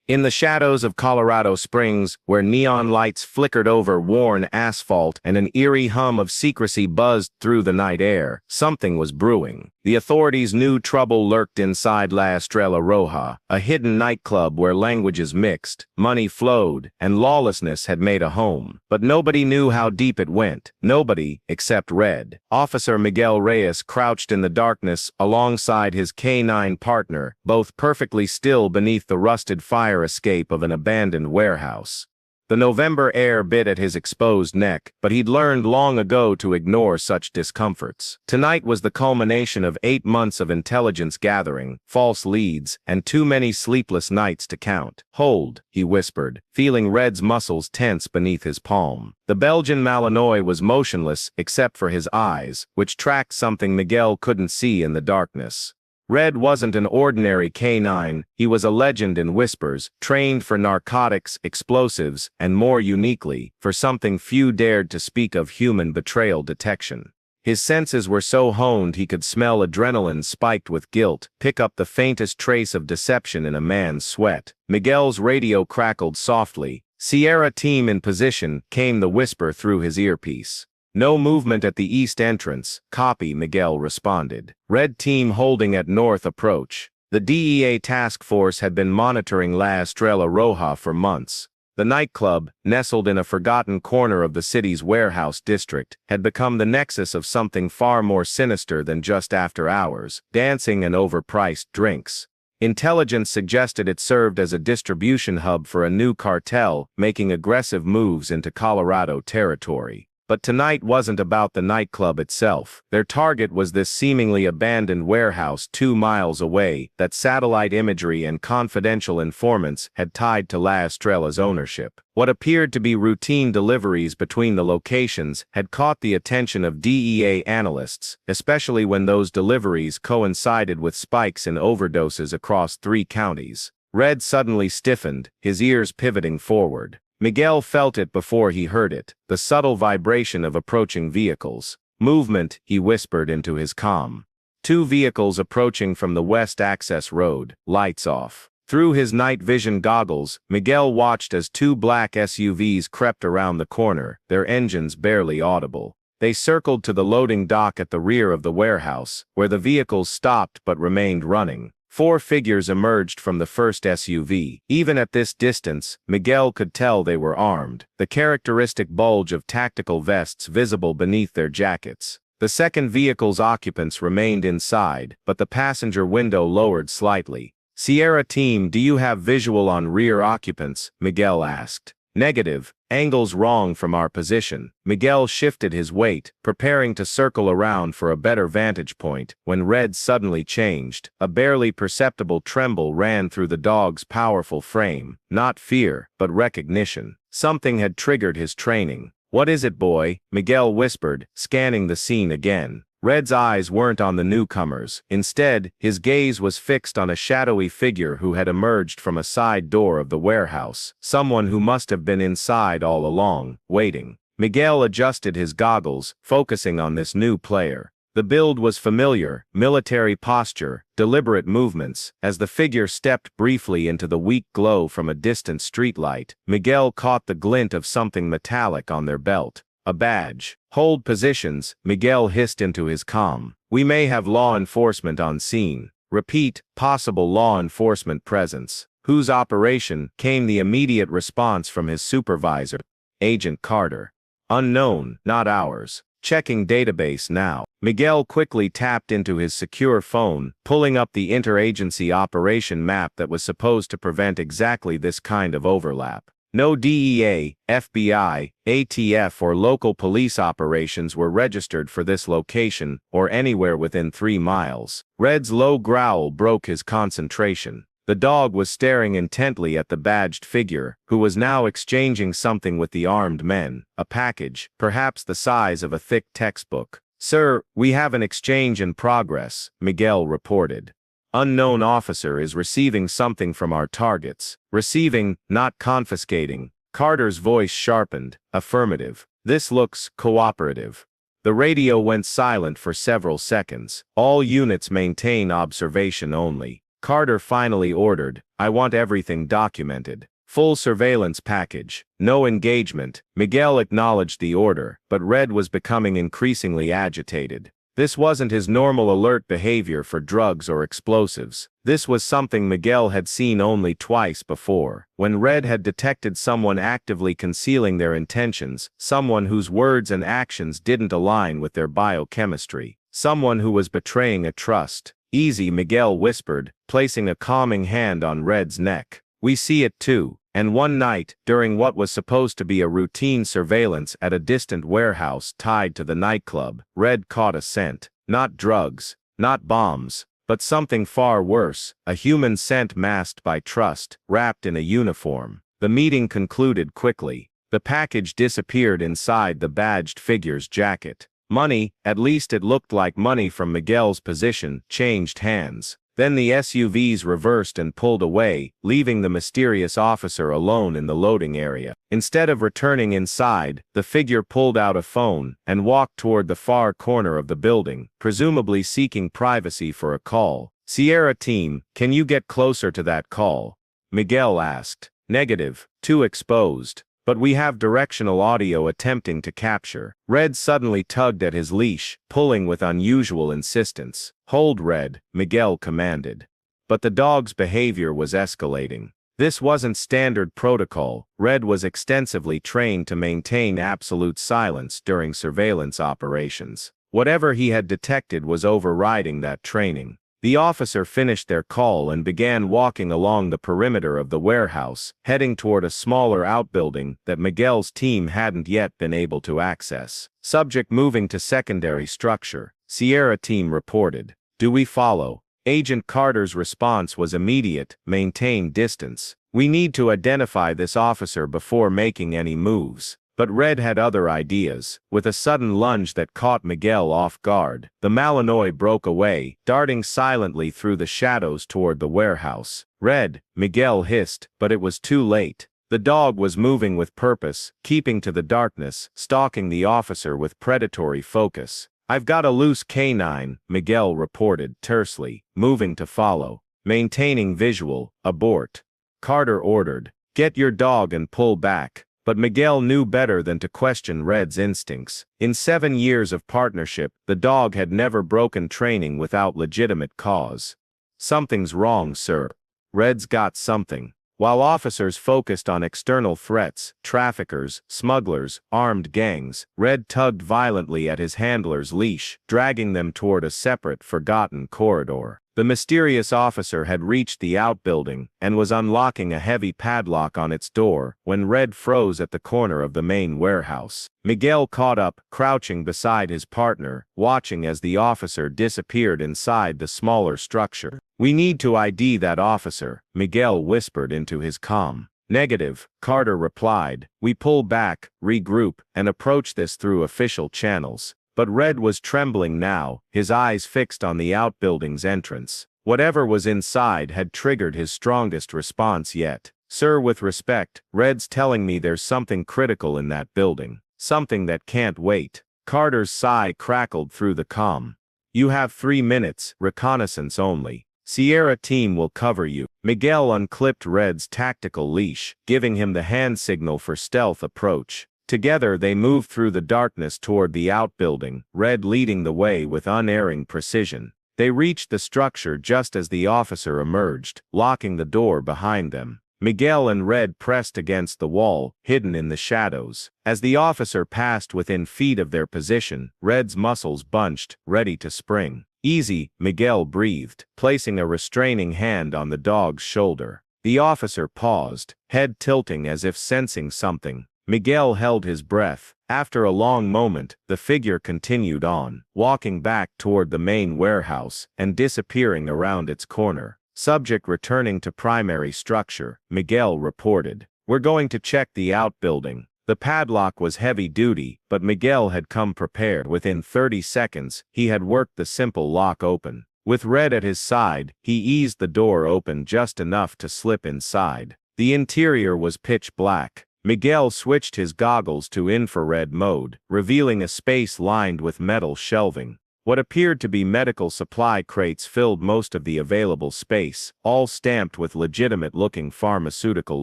In the shadows of Colorado Springs, where neon lights flickered over worn asphalt and an eerie hum of secrecy buzzed through the night air, something was brewing. The authorities knew trouble lurked inside La Estrella Roja, a hidden nightclub where languages mixed, money flowed, and lawlessness had made a home. But nobody knew how deep it went. Nobody, except Red. Officer Miguel Reyes crouched in the darkness alongside his K9 partner, both perfectly still beneath the rusted fire escape of an abandoned warehouse. The November air bit at his exposed neck, but he'd learned long ago to ignore such discomforts. Tonight was the culmination of 8 months of intelligence gathering, false leads, and too many sleepless nights to count. "Hold," he whispered, feeling Red's muscles tense beneath his palm. The Belgian Malinois was motionless except for his eyes, which tracked something Miguel couldn't see in the darkness. Red wasn't an ordinary K9, he was a legend in whispers, trained for narcotics, explosives, and more uniquely, for something few dared to speak of: human betrayal detection. His senses were so honed he could smell adrenaline spiked with guilt, pick up the faintest trace of deception in a man's sweat. Miguel's radio crackled softly. "Sierra team in position," came the whisper through his earpiece. "No movement at the east entrance." "Copy," Miguel responded. "Red team holding at north approach." The DEA task force had been monitoring La Estrella Roja for months. The nightclub, nestled in a forgotten corner of the city's warehouse district, had become the nexus of something far more sinister than just after hours, dancing and overpriced drinks. Intelligence suggested it served as a distribution hub for a new cartel, making aggressive moves into Colorado territory. But tonight wasn't about the nightclub itself. Their target was this seemingly abandoned warehouse 2 miles away that satellite imagery and confidential informants had tied to La Estrella's ownership. What appeared to be routine deliveries between the locations had caught the attention of DEA analysts, especially when those deliveries coincided with spikes in overdoses across 3 counties. Red suddenly stiffened, his ears pivoting forward. Miguel felt it before he heard it, the subtle vibration of approaching vehicles. "Movement," he whispered into his comm. 2 vehicles approaching from the west access road, lights off. Through his night vision goggles, Miguel watched as 2 black SUVs crept around the corner, their engines barely audible. They circled to the loading dock at the rear of the warehouse, where the vehicles stopped but remained running. 4 figures emerged from the first SUV. Even at this distance, Miguel could tell they were armed, the characteristic bulge of tactical vests visible beneath their jackets. The second vehicle's occupants remained inside, but the passenger window lowered slightly. "Sierra team, do you have visual on rear occupants?" Miguel asked. "Negative. Angle's wrong from our position." Miguel shifted his weight, preparing to circle around for a better vantage point, when Red suddenly changed. A barely perceptible tremble ran through the dog's powerful frame. Not fear, but recognition. Something had triggered his training. "What is it, boy?" Miguel whispered, scanning the scene again. Red's eyes weren't on the newcomers. Instead, his gaze was fixed on a shadowy figure who had emerged from a side door of the warehouse, someone who must have been inside all along, waiting. Miguel adjusted his goggles, focusing on this new player. The build was familiar: military posture, deliberate movements. As the figure stepped briefly into the weak glow from a distant streetlight, Miguel caught the glint of something metallic on their belt. A badge. "Hold positions," Miguel hissed into his comm. "We may have law enforcement on scene." "Repeat, possible law enforcement presence." "Whose operation?" came the immediate response from his supervisor, Agent Carter. "Unknown, not ours." "Checking database now." Miguel quickly tapped into his secure phone, pulling up the interagency operation map that was supposed to prevent exactly this kind of overlap. No DEA, FBI, ATF or local police operations were registered for this location or anywhere within 3 miles. Red's low growl broke his concentration. The dog was staring intently at the badged figure, who was now exchanging something with the armed men, a package, perhaps the size of a thick textbook. "Sir, we have an exchange in progress," Miguel reported. "Unknown officer is receiving something from our targets." "Receiving, not confiscating." Carter's voice sharpened. "Affirmative. This looks cooperative." The radio went silent for several seconds. "All units maintain observation only." Carter finally ordered, "I want everything documented. Full surveillance package. No engagement." Miguel acknowledged the order, but Red was becoming increasingly agitated. This wasn't his normal alert behavior for drugs or explosives. This was something Miguel had seen only twice before. When Red had detected someone actively concealing their intentions, someone whose words and actions didn't align with their biochemistry, someone who was betraying a trust. "Easy," Miguel whispered, placing a calming hand on Red's neck. "We see it too." And one night, during what was supposed to be a routine surveillance at a distant warehouse tied to the nightclub, Red caught a scent. Not drugs, not bombs, but something far worse, a human scent masked by trust, wrapped in a uniform. The meeting concluded quickly. The package disappeared inside the badged figure's jacket. Money, at least it looked like money from Miguel's position, changed hands. Then the SUVs reversed and pulled away, leaving the mysterious officer alone in the loading area. Instead of returning inside, the figure pulled out a phone and walked toward the far corner of the building, presumably seeking privacy for a call. "Sierra team, can you get closer to that call?" Miguel asked. "Negative, too exposed. But we have directional audio attempting to capture." Red suddenly tugged at his leash, pulling with unusual insistence. "Hold, Red," Miguel commanded. But the dog's behavior was escalating. This wasn't standard protocol. Red was extensively trained to maintain absolute silence during surveillance operations. Whatever he had detected was overriding that training. The officer finished their call and began walking along the perimeter of the warehouse, heading toward a smaller outbuilding that Miguel's team hadn't yet been able to access. "Subject moving to secondary structure," Sierra team reported. "Do we follow?" Agent Carter's response was immediate: "Maintain distance. We need to identify this officer before making any moves." But Red had other ideas. With a sudden lunge that caught Miguel off guard, the Malinois broke away, darting silently through the shadows toward the warehouse. "Red," Miguel hissed, but it was too late. The dog was moving with purpose, keeping to the darkness, stalking the officer with predatory focus. "I've got a loose canine," Miguel reported tersely, moving to follow. Maintaining visual, abort. Carter ordered, "Get your dog and pull back." But Miguel knew better than to question Red's instincts. In 7 years of partnership, the dog had never broken training without legitimate cause. "Something's wrong, sir." Red's got something. While officers focused on external threats, traffickers, smugglers, armed gangs, Red tugged violently at his handler's leash, dragging them toward a separate, forgotten corridor. The mysterious officer had reached the outbuilding and was unlocking a heavy padlock on its door when Red froze at the corner of the main warehouse. Miguel caught up, crouching beside his partner, watching as the officer disappeared inside the smaller structure. "We need to ID that officer," Miguel whispered into his comm. "Negative," Carter replied. "We pull back, regroup, and approach this through official channels." But Red was trembling now, his eyes fixed on the outbuilding's entrance. Whatever was inside had triggered his strongest response yet. "Sir, with respect, Red's telling me there's something critical in that building. Something that can't wait." Carter's sigh crackled through the comm. "You have 3 minutes, reconnaissance only. Sierra team will cover you." Miguel unclipped Red's tactical leash, giving him the hand signal for stealth approach. Together they moved through the darkness toward the outbuilding, Red leading the way with unerring precision. They reached the structure just as the officer emerged, locking the door behind them. Miguel and Red pressed against the wall, hidden in the shadows. As the officer passed within feet of their position, Red's muscles bunched, ready to spring. "Easy," Miguel breathed, placing a restraining hand on the dog's shoulder. The officer paused, head tilting as if sensing something. Miguel held his breath. After a long moment, the figure continued on, walking back toward the main warehouse and disappearing around its corner. "Subject returning to primary structure," Miguel reported. "We're going to check the outbuilding." The padlock was heavy-duty, but Miguel had come prepared. Within 30 seconds, he had worked the simple lock open. With Red at his side, he eased the door open just enough to slip inside. The interior was pitch black. Miguel switched his goggles to infrared mode, revealing a space lined with metal shelving. What appeared to be medical supply crates filled most of the available space, all stamped with legitimate-looking pharmaceutical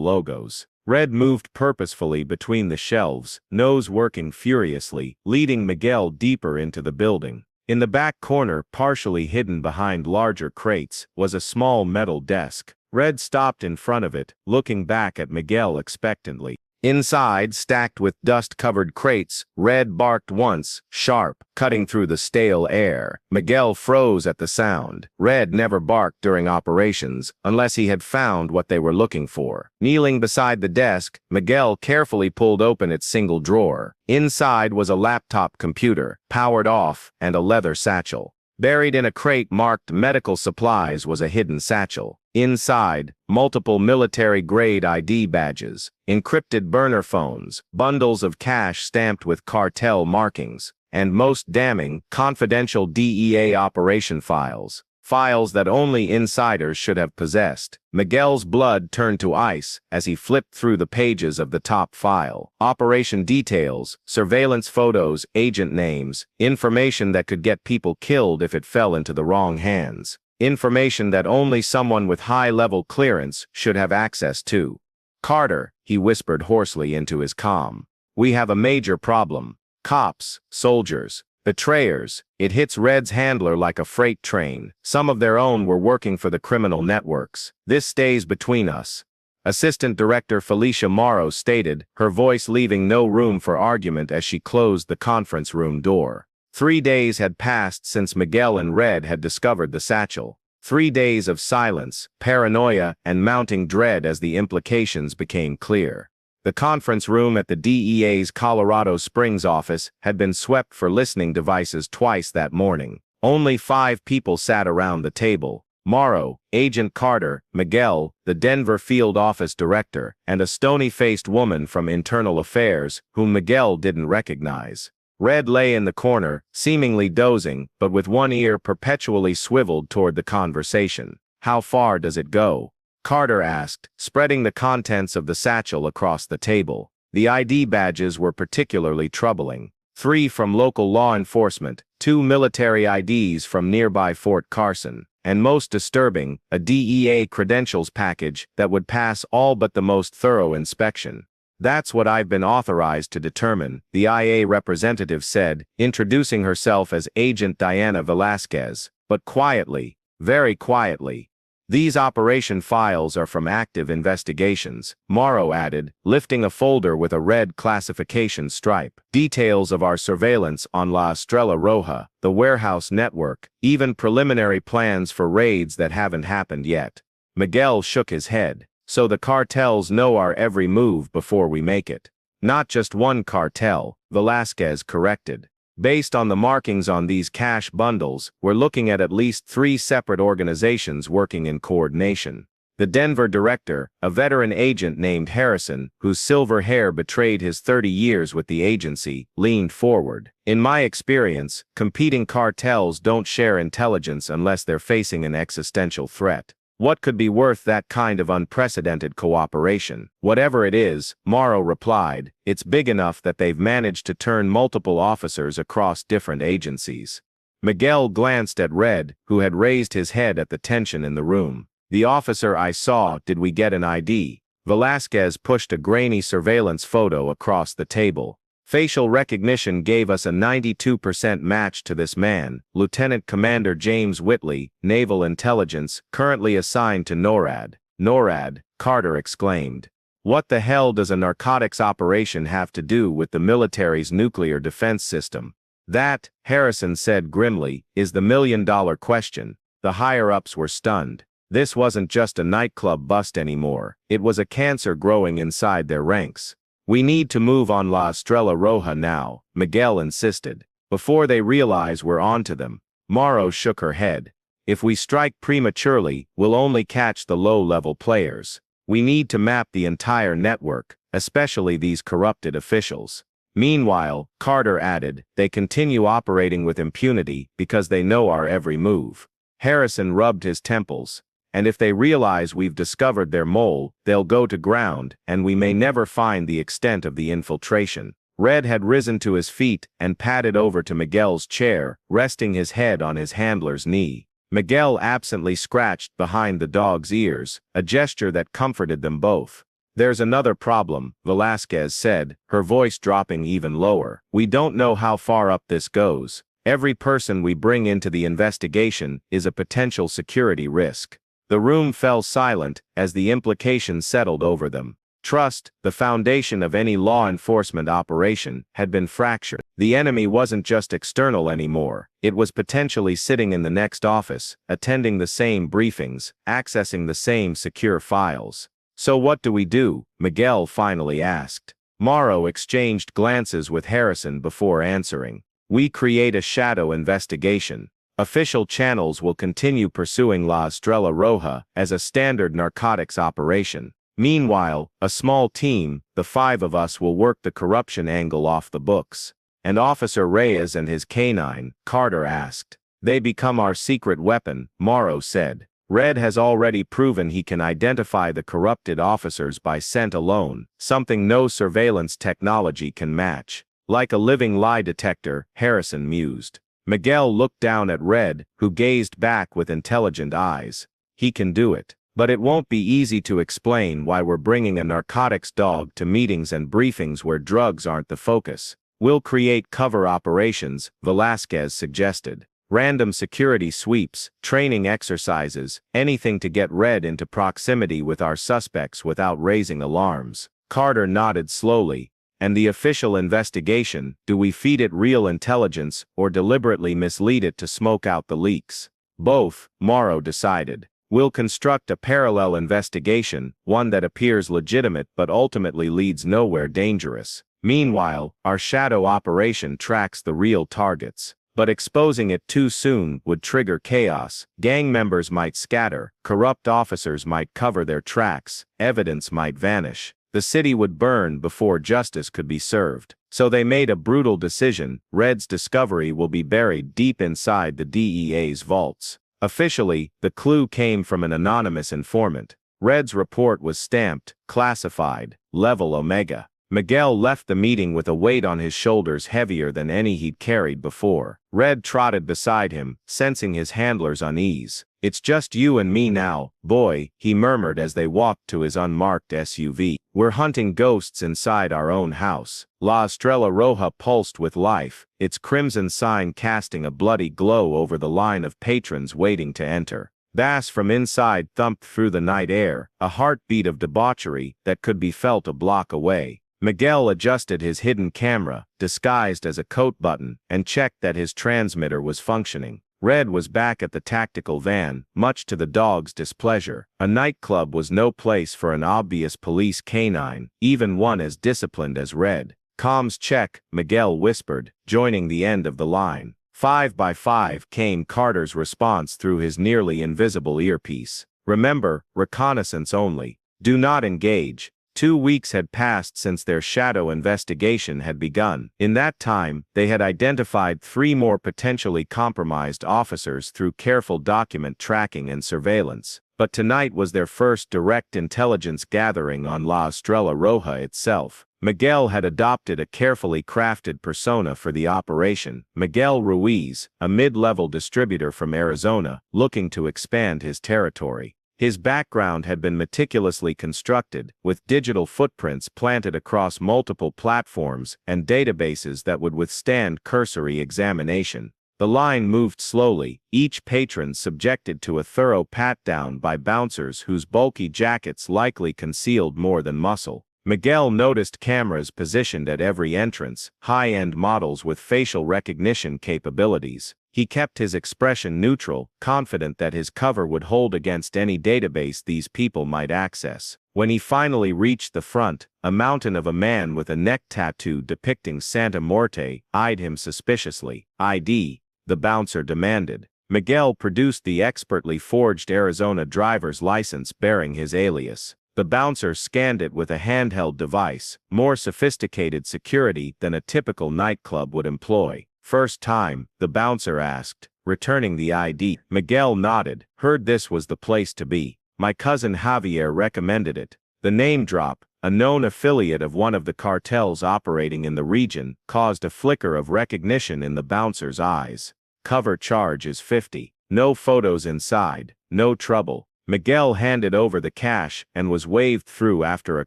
logos. Red moved purposefully between the shelves, nose working furiously, leading Miguel deeper into the building. In the back corner, partially hidden behind larger crates, was a small metal desk. Red stopped in front of it, looking back at Miguel expectantly. Inside, stacked with dust-covered crates, Red barked once, sharp, cutting through the stale air. Miguel froze at the sound. Red never barked during operations, unless he had found what they were looking for. Kneeling beside the desk, Miguel carefully pulled open its single drawer. Inside was a laptop computer, powered off, and a leather satchel. Buried in a crate marked medical supplies was a hidden satchel. Inside, multiple military-grade ID badges, encrypted burner phones, bundles of cash stamped with cartel markings, and most damning, confidential DEA operation files. Files that only insiders should have possessed. Miguel's blood turned to ice as he flipped through the pages of the top file. Operation details, surveillance photos, agent names, information that could get people killed if it fell into the wrong hands. Information that only someone with high-level clearance should have access to. "Carter," he whispered hoarsely into his comm. "We have a major problem. Cops, soldiers, betrayers. It hits Red's handler like a freight train. Some of their own were working for the criminal networks. This stays between us." Assistant Director Felicia Morrow stated, her voice leaving no room for argument as she closed the conference room door. 3 days had passed since Miguel and Red had discovered the satchel. 3 days of silence, paranoia, and mounting dread as the implications became clear. The conference room at the DEA's Colorado Springs office had been swept for listening devices twice that morning. Only 5 people sat around the table. Morrow, Agent Carter, Miguel, the Denver field office director, and a stony-faced woman from Internal Affairs, whom Miguel didn't recognize. Red lay in the corner, seemingly dozing, but with one ear perpetually swiveled toward the conversation. "How far does it go?" Carter asked, spreading the contents of the satchel across the table. The ID badges were particularly troubling. 3 from local law enforcement, 2 military IDs from nearby Fort Carson, and most disturbing, a DEA credentials package that would pass all but the most thorough inspection. "That's what I've been authorized to determine," the IA representative said, introducing herself as Agent Diana Velasquez, but quietly, very quietly. "These operation files are from active investigations," Morrow added, lifting a folder with a red classification stripe. "Details of our surveillance on La Estrella Roja, the warehouse network, even preliminary plans for raids that haven't happened yet." Miguel shook his head. "So the cartels know our every move before we make it." "Not just one cartel," Velasquez corrected. "Based on the markings on these cash bundles, we're looking at least 3 separate organizations working in coordination." The Denver director, a veteran agent named Harrison, whose silver hair betrayed his 30 years with the agency, leaned forward. "In my experience, competing cartels don't share intelligence unless they're facing an existential threat. What could be worth that kind of unprecedented cooperation?" "Whatever it is," Morrow replied, "it's big enough that they've managed to turn multiple officers across different agencies." Miguel glanced at Red, who had raised his head at the tension in the room. "The officer I saw, did we get an ID?" Velasquez pushed a grainy surveillance photo across the table. "Facial recognition gave us a 92% match to this man, Lieutenant Commander James Whitley, Naval Intelligence, currently assigned to NORAD." "NORAD," Carter exclaimed. "What the hell does a narcotics operation have to do with the military's nuclear defense system?" "That," Harrison said grimly, "is the million-dollar question." The higher-ups were stunned. This wasn't just a nightclub bust anymore. It was a cancer growing inside their ranks. "We need to move on La Estrella Roja now," Miguel insisted, "before they realize we're onto them." Morrow shook her head. "If we strike prematurely, we'll only catch the low-level players. We need to map the entire network, especially these corrupted officials." "Meanwhile," Carter added, "they continue operating with impunity because they know our every move." Harrison rubbed his temples. "And if they realize we've discovered their mole, they'll go to ground, and we may never find the extent of the infiltration." Red had risen to his feet and padded over to Miguel's chair, resting his head on his handler's knee. Miguel absently scratched behind the dog's ears, a gesture that comforted them both. "There's another problem," Velasquez said, her voice dropping even lower. "We don't know how far up this goes. Every person we bring into the investigation is a potential security risk." The room fell silent as the implications settled over them. Trust, the foundation of any law enforcement operation, had been fractured. The enemy wasn't just external anymore. It was potentially sitting in the next office, attending the same briefings, accessing the same secure files. "So what do we do?" Miguel finally asked. Morrow exchanged glances with Harrison before answering. "We create a shadow investigation. Official channels will continue pursuing La Estrella Roja as a standard narcotics operation. Meanwhile, a small team, the 5 of us, will work the corruption angle off the books." "And Officer Reyes and his canine?" Carter asked. "They become our secret weapon," Morrow said. "Red has already proven he can identify the corrupted officers by scent alone, something no surveillance technology can match." "Like a living lie detector," Harrison mused. Miguel looked down at Red, who gazed back with intelligent eyes. "He can do it. But it won't be easy to explain why we're bringing a narcotics dog to meetings and briefings where drugs aren't the focus. We'll create cover operations," Velasquez suggested. "Random security sweeps, training exercises, anything to get Red into proximity with our suspects without raising alarms." Carter nodded slowly. "And the official investigation, do we feed it real intelligence or deliberately mislead it to smoke out the leaks?" "Both," Morrow decided. "We'll construct a parallel investigation, one that appears legitimate but ultimately leads nowhere dangerous. Meanwhile, our shadow operation tracks the real targets. But exposing it too soon would trigger chaos. Gang members might scatter, corrupt officers might cover their tracks, evidence might vanish. The city would burn before justice could be served." So they made a brutal decision: Red's discovery will be buried deep inside the DEA's vaults. Officially, the clue came from an anonymous informant. Red's report was stamped, classified, level Omega. Miguel left the meeting with a weight on his shoulders heavier than any he'd carried before. Red trotted beside him, sensing his handler's unease. "It's just you and me now, boy," he murmured as they walked to his unmarked SUV. "We're hunting ghosts inside our own house." La Estrella Roja pulsed with life, its crimson sign casting a bloody glow over the line of patrons waiting to enter. Bass from inside thumped through the night air, a heartbeat of debauchery that could be felt a block away. Miguel adjusted his hidden camera, disguised as a coat button, and checked that his transmitter was functioning. Red was back at the tactical van, much to the dog's displeasure. A nightclub was no place for an obvious police canine, even one as disciplined as Red. "Comms check," Miguel whispered, joining the end of the line. 5 by 5 came Carter's response through his nearly invisible earpiece. "Remember, reconnaissance only. Do not engage." 2 weeks had passed since their shadow investigation had begun. In that time, they had identified 3 more potentially compromised officers through careful document tracking and surveillance. But tonight was their first direct intelligence gathering on La Estrella Roja itself. Miguel had adopted a carefully crafted persona for the operation: Miguel Ruiz, a mid-level distributor from Arizona, looking to expand his territory. His background had been meticulously constructed, with digital footprints planted across multiple platforms and databases that would withstand cursory examination. The line moved slowly, each patron subjected to a thorough pat-down by bouncers whose bulky jackets likely concealed more than muscle. Miguel noticed cameras positioned at every entrance, high-end models with facial recognition capabilities. He kept his expression neutral, confident that his cover would hold against any database these people might access. When he finally reached the front, a mountain of a man with a neck tattoo depicting Santa Muerte eyed him suspiciously. "ID," the bouncer demanded. Miguel produced the expertly forged Arizona driver's license bearing his alias. The bouncer scanned it with a handheld device, more sophisticated security than a typical nightclub would employ. "First time?" the bouncer asked, returning the ID. Miguel nodded. "Heard this was the place to be. My cousin Javier recommended it." The name drop, a known affiliate of one of the cartels operating in the region, caused a flicker of recognition in the bouncer's eyes. Cover charge is 50. No photos inside. No trouble. Miguel handed over the cash and was waved through after a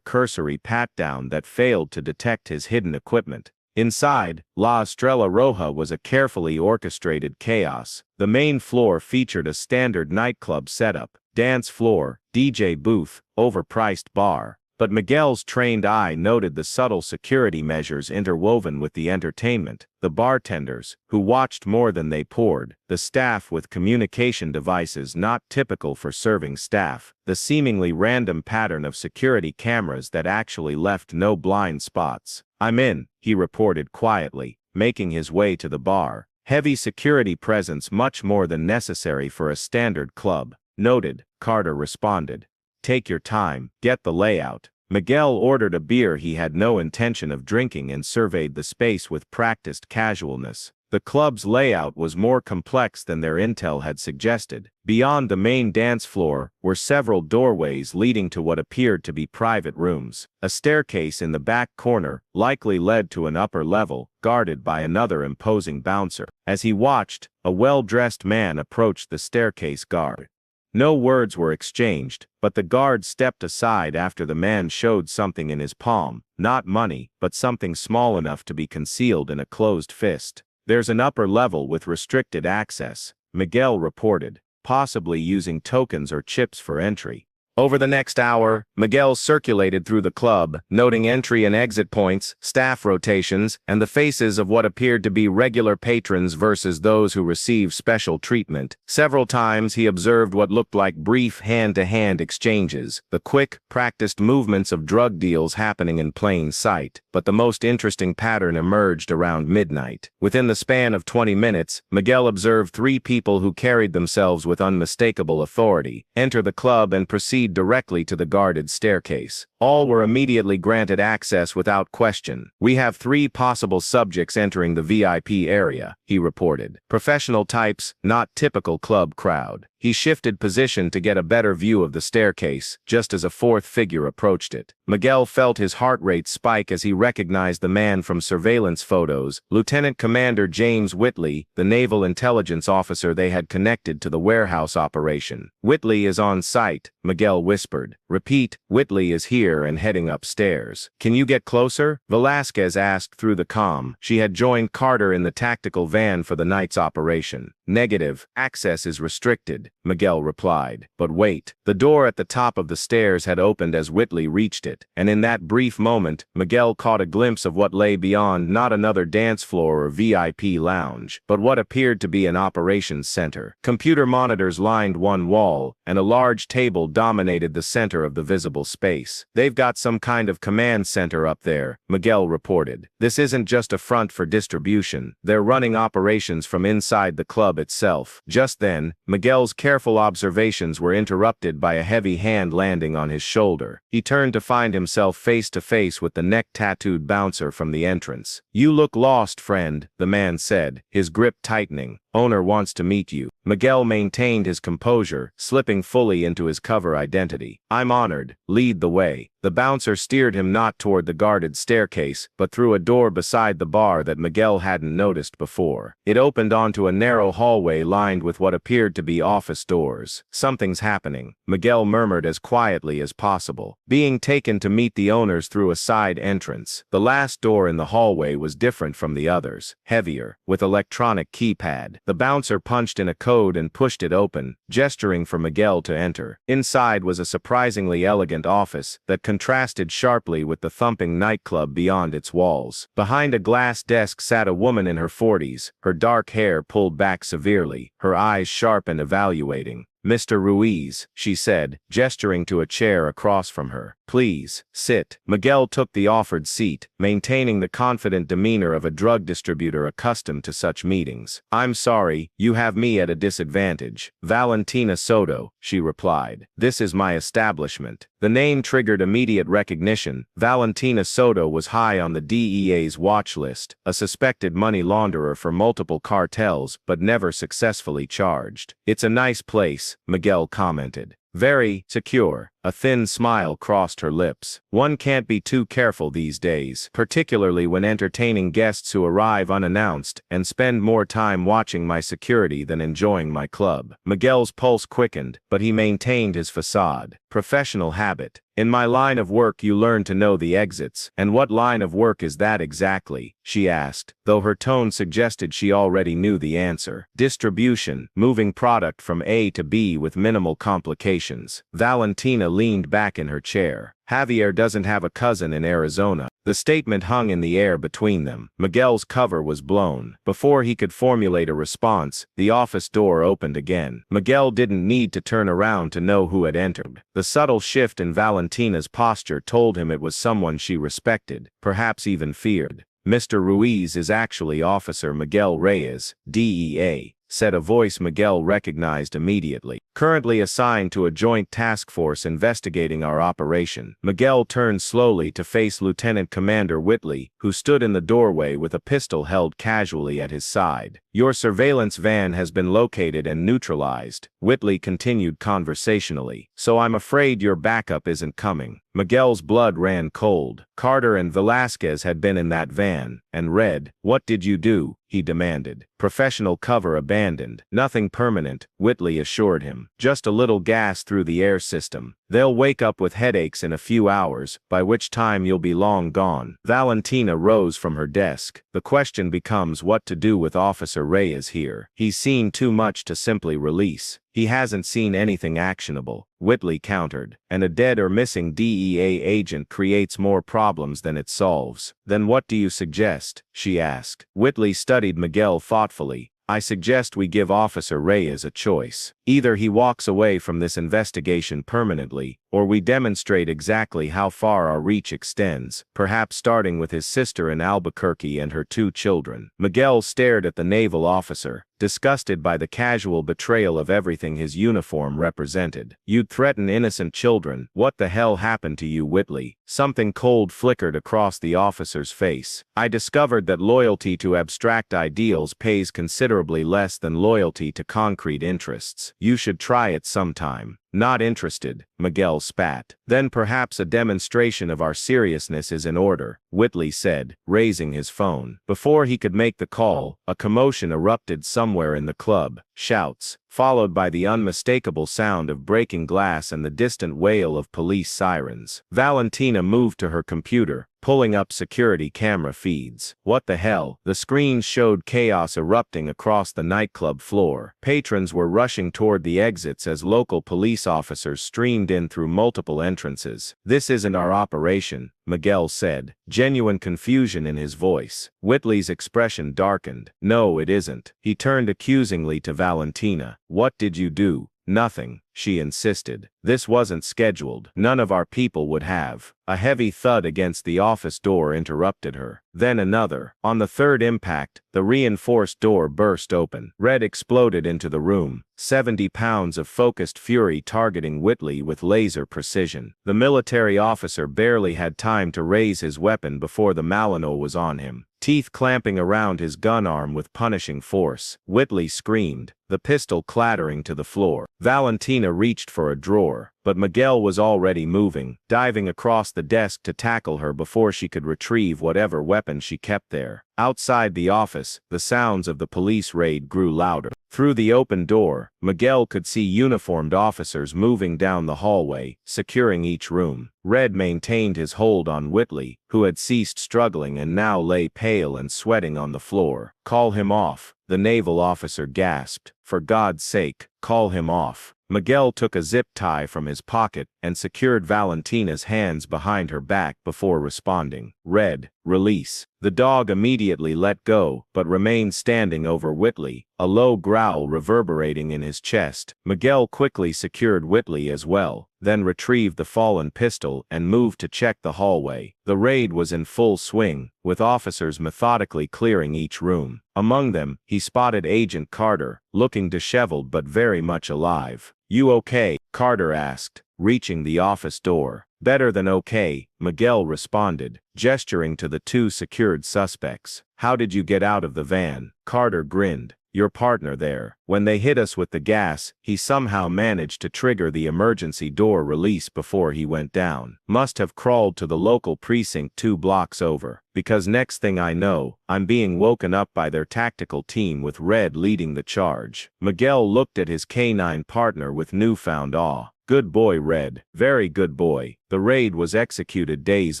cursory pat-down that failed to detect his hidden equipment. Inside, La Estrella Roja was a carefully orchestrated chaos. The main floor featured a standard nightclub setup, dance floor, DJ booth, overpriced bar. But Miguel's trained eye noted the subtle security measures interwoven with the entertainment. The bartenders, who watched more than they poured, the staff with communication devices not typical for serving staff, the seemingly random pattern of security cameras that actually left no blind spots. "I'm in," he reported quietly, making his way to the bar. Heavy security presence much more than necessary for a standard club. "Noted," Carter responded. "Take your time, get the layout." Miguel ordered a beer he had no intention of drinking and surveyed the space with practiced casualness. The club's layout was more complex than their intel had suggested. Beyond the main dance floor were several doorways leading to what appeared to be private rooms. A staircase in the back corner likely led to an upper level, guarded by another imposing bouncer. As he watched, a well-dressed man approached the staircase guard. No words were exchanged, but the guard stepped aside after the man showed something in his palm, not money, but something small enough to be concealed in a closed fist. "There's an upper level with restricted access," Miguel reported, "possibly using tokens or chips for entry." Over the next hour, Miguel circulated through the club, noting entry and exit points, staff rotations, and the faces of what appeared to be regular patrons versus those who received special treatment. Several times he observed what looked like brief hand-to-hand exchanges, the quick, practiced movements of drug deals happening in plain sight. But the most interesting pattern emerged around midnight. Within the span of 20 minutes, Miguel observed 3 people who carried themselves with unmistakable authority enter the club and proceed directly to the guarded staircase. All were immediately granted access without question. "We have 3 possible subjects entering the VIP area," he reported. "Professional types, not typical club crowd." He shifted position to get a better view of the staircase, just as a 4th figure approached it. Miguel felt his heart rate spike as he recognized the man from surveillance photos, Lieutenant Commander James Whitley, the Naval Intelligence officer they had connected to the warehouse operation. "Whitley is on site," Miguel whispered. "Repeat, Whitley is here and heading upstairs." "Can you get closer?" Velasquez asked through the comm. She had joined Carter in the tactical van for the night's operation. "Negative. Access is restricted," Miguel replied. But wait. The door at the top of the stairs had opened as Whitley reached it, and in that brief moment, Miguel caught a glimpse of what lay beyond, not another dance floor or VIP lounge, but what appeared to be an operations center. Computer monitors lined one wall, and a large table dominated the center of the visible space. "They've got some kind of command center up there," Miguel reported. "This isn't just a front for distribution. They're running operations from inside the club itself." Just then, Miguel's careful observations were interrupted by a heavy hand landing on his shoulder. He turned to find himself face to face with the neck-tattooed bouncer from the entrance. "You look lost, friend," the man said, his grip tightening. "Owner wants to meet you." Miguel maintained his composure, slipping fully into his cover identity. "I'm honored. Lead the way." The bouncer steered him not toward the guarded staircase, but through a door beside the bar that Miguel hadn't noticed before. It opened onto a narrow hallway lined with what appeared to be office doors. "Something's happening," Miguel murmured as quietly as possible. Being taken to meet the owners through a side entrance. The last door in the hallway was different from the others, heavier, with electronic keypad. The bouncer punched in a code and pushed it open, gesturing for Miguel to enter. Inside was a surprisingly elegant office that contrasted sharply with the thumping nightclub beyond its walls. Behind a glass desk sat a woman in her 40s, her dark hair pulled back severely, her eyes sharp and evaluating. "Mr. Ruiz," she said, gesturing to a chair across from her. "Please, sit." Miguel took the offered seat, maintaining the confident demeanor of a drug distributor accustomed to such meetings. "I'm sorry, you have me at a disadvantage." "Valentina Soto," she replied. "This is my establishment." The name triggered immediate recognition. Valentina Soto was high on the DEA's watch list, a suspected money launderer for multiple cartels but never successfully charged. "It's a nice place," Miguel commented. "Very secure." A thin smile crossed her lips. One can't be too careful these days, particularly when entertaining guests who arrive unannounced and spend more time watching my security than enjoying my club. Miguel's pulse quickened, but he maintained his facade. Professional habit. In my line of work you learn to know the exits. And what line of work is that exactly? She asked, though her tone suggested she already knew the answer. Distribution, moving product from A to B with minimal complications. Valentina leaned back in her chair. Javier doesn't have a cousin in Arizona. The statement hung in the air between them. Miguel's cover was blown. Before he could formulate a response, the office door opened again. Miguel didn't need to turn around to know who had entered. The subtle shift in Valentina's posture told him it was someone she respected, perhaps even feared. Mr. Ruiz is actually Officer Miguel Reyes, DEA, said a voice Miguel recognized immediately. Currently assigned to a joint task force investigating our operation. Miguel turned slowly to face Lieutenant Commander Whitley, who stood in the doorway with a pistol held casually at his side. Your surveillance van has been located and neutralized, Whitley continued conversationally. So I'm afraid your backup isn't coming. Miguel's blood ran cold. Carter and Velasquez had been in that van, and Red, what did you do? He demanded. Professional cover abandoned. Nothing permanent, Whitley assured him. Just a little gas through the air system. They'll wake up with headaches in a few hours, by which time you'll be long gone. Valentina rose from her desk. The question becomes what to do with Officer Reyes here. He's seen too much to simply release. He hasn't seen anything actionable, Whitley countered, and a dead or missing DEA agent creates more problems than it solves. Then what do you suggest? She asked. Whitley studied Miguel thoughtfully. I suggest we give Officer Reyes a choice. Either he walks away from this investigation permanently, or we demonstrate exactly how far our reach extends, perhaps starting with his sister in Albuquerque and her 2 children. Miguel stared at the naval officer, disgusted by the casual betrayal of everything his uniform represented. You'd threaten innocent children. What the hell happened to you, Whitley? Something cold flickered across the officer's face. I discovered that loyalty to abstract ideals pays considerably less than loyalty to concrete interests. You should try it sometime. Not interested, Miguel spat. Then perhaps a demonstration of our seriousness is in order, Whitley said, raising his phone. Before he could make the call, a commotion erupted somewhere in the club. Shouts, followed by the unmistakable sound of breaking glass and the distant wail of police sirens. Valentina moved to her computer, pulling up security camera feeds. What the hell? The screens showed chaos erupting across the nightclub floor. Patrons were rushing toward the exits as local police officers streamed in through multiple entrances. This isn't our operation, Miguel said, genuine confusion in his voice. Whitley's expression darkened. No, it isn't. He turned accusingly to Valentina. What did you do? Nothing, she insisted. This wasn't scheduled. None of our people would have. A heavy thud against the office door interrupted her. Then another. On the third impact, the reinforced door burst open. Red exploded into the room, 70 pounds of focused fury targeting Whitley with laser precision. The military officer barely had time to raise his weapon before the Malinois was on him, teeth clamping around his gun arm with punishing force. Whitley screamed, the pistol clattering to the floor. Valentina reached for a drawer, but Miguel was already moving, diving across the desk to tackle her before she could retrieve whatever weapon she kept there. Outside the office, the sounds of the police raid grew louder. Through the open door, Miguel could see uniformed officers moving down the hallway, securing each room. Red maintained his hold on Whitley, who had ceased struggling and now lay pale and sweating on the floor. Call him off, the naval officer gasped. For God's sake, call him off. Miguel took a zip tie from his pocket and secured Valentina's hands behind her back before responding. Red, release. The dog immediately let go, but remained standing over Whitley, a low growl reverberating in his chest. Miguel quickly secured Whitley as well, then retrieved the fallen pistol and moved to check the hallway. The raid was in full swing, with officers methodically clearing each room. Among them, he spotted Agent Carter, looking disheveled but very much alive. You okay? Carter asked, reaching the office door. Better than okay, Miguel responded, gesturing to the 2 secured suspects. How did you get out of the van? Carter grinned. your partner there. When they hit us with the gas, he somehow managed to trigger the emergency door release before he went down. Must have crawled to the local precinct 2 blocks over. Because next thing I know, I'm being woken up by their tactical team with Red leading the charge. Miguel looked at his canine partner with newfound awe. Good boy, Red. Very good boy. The raid was executed days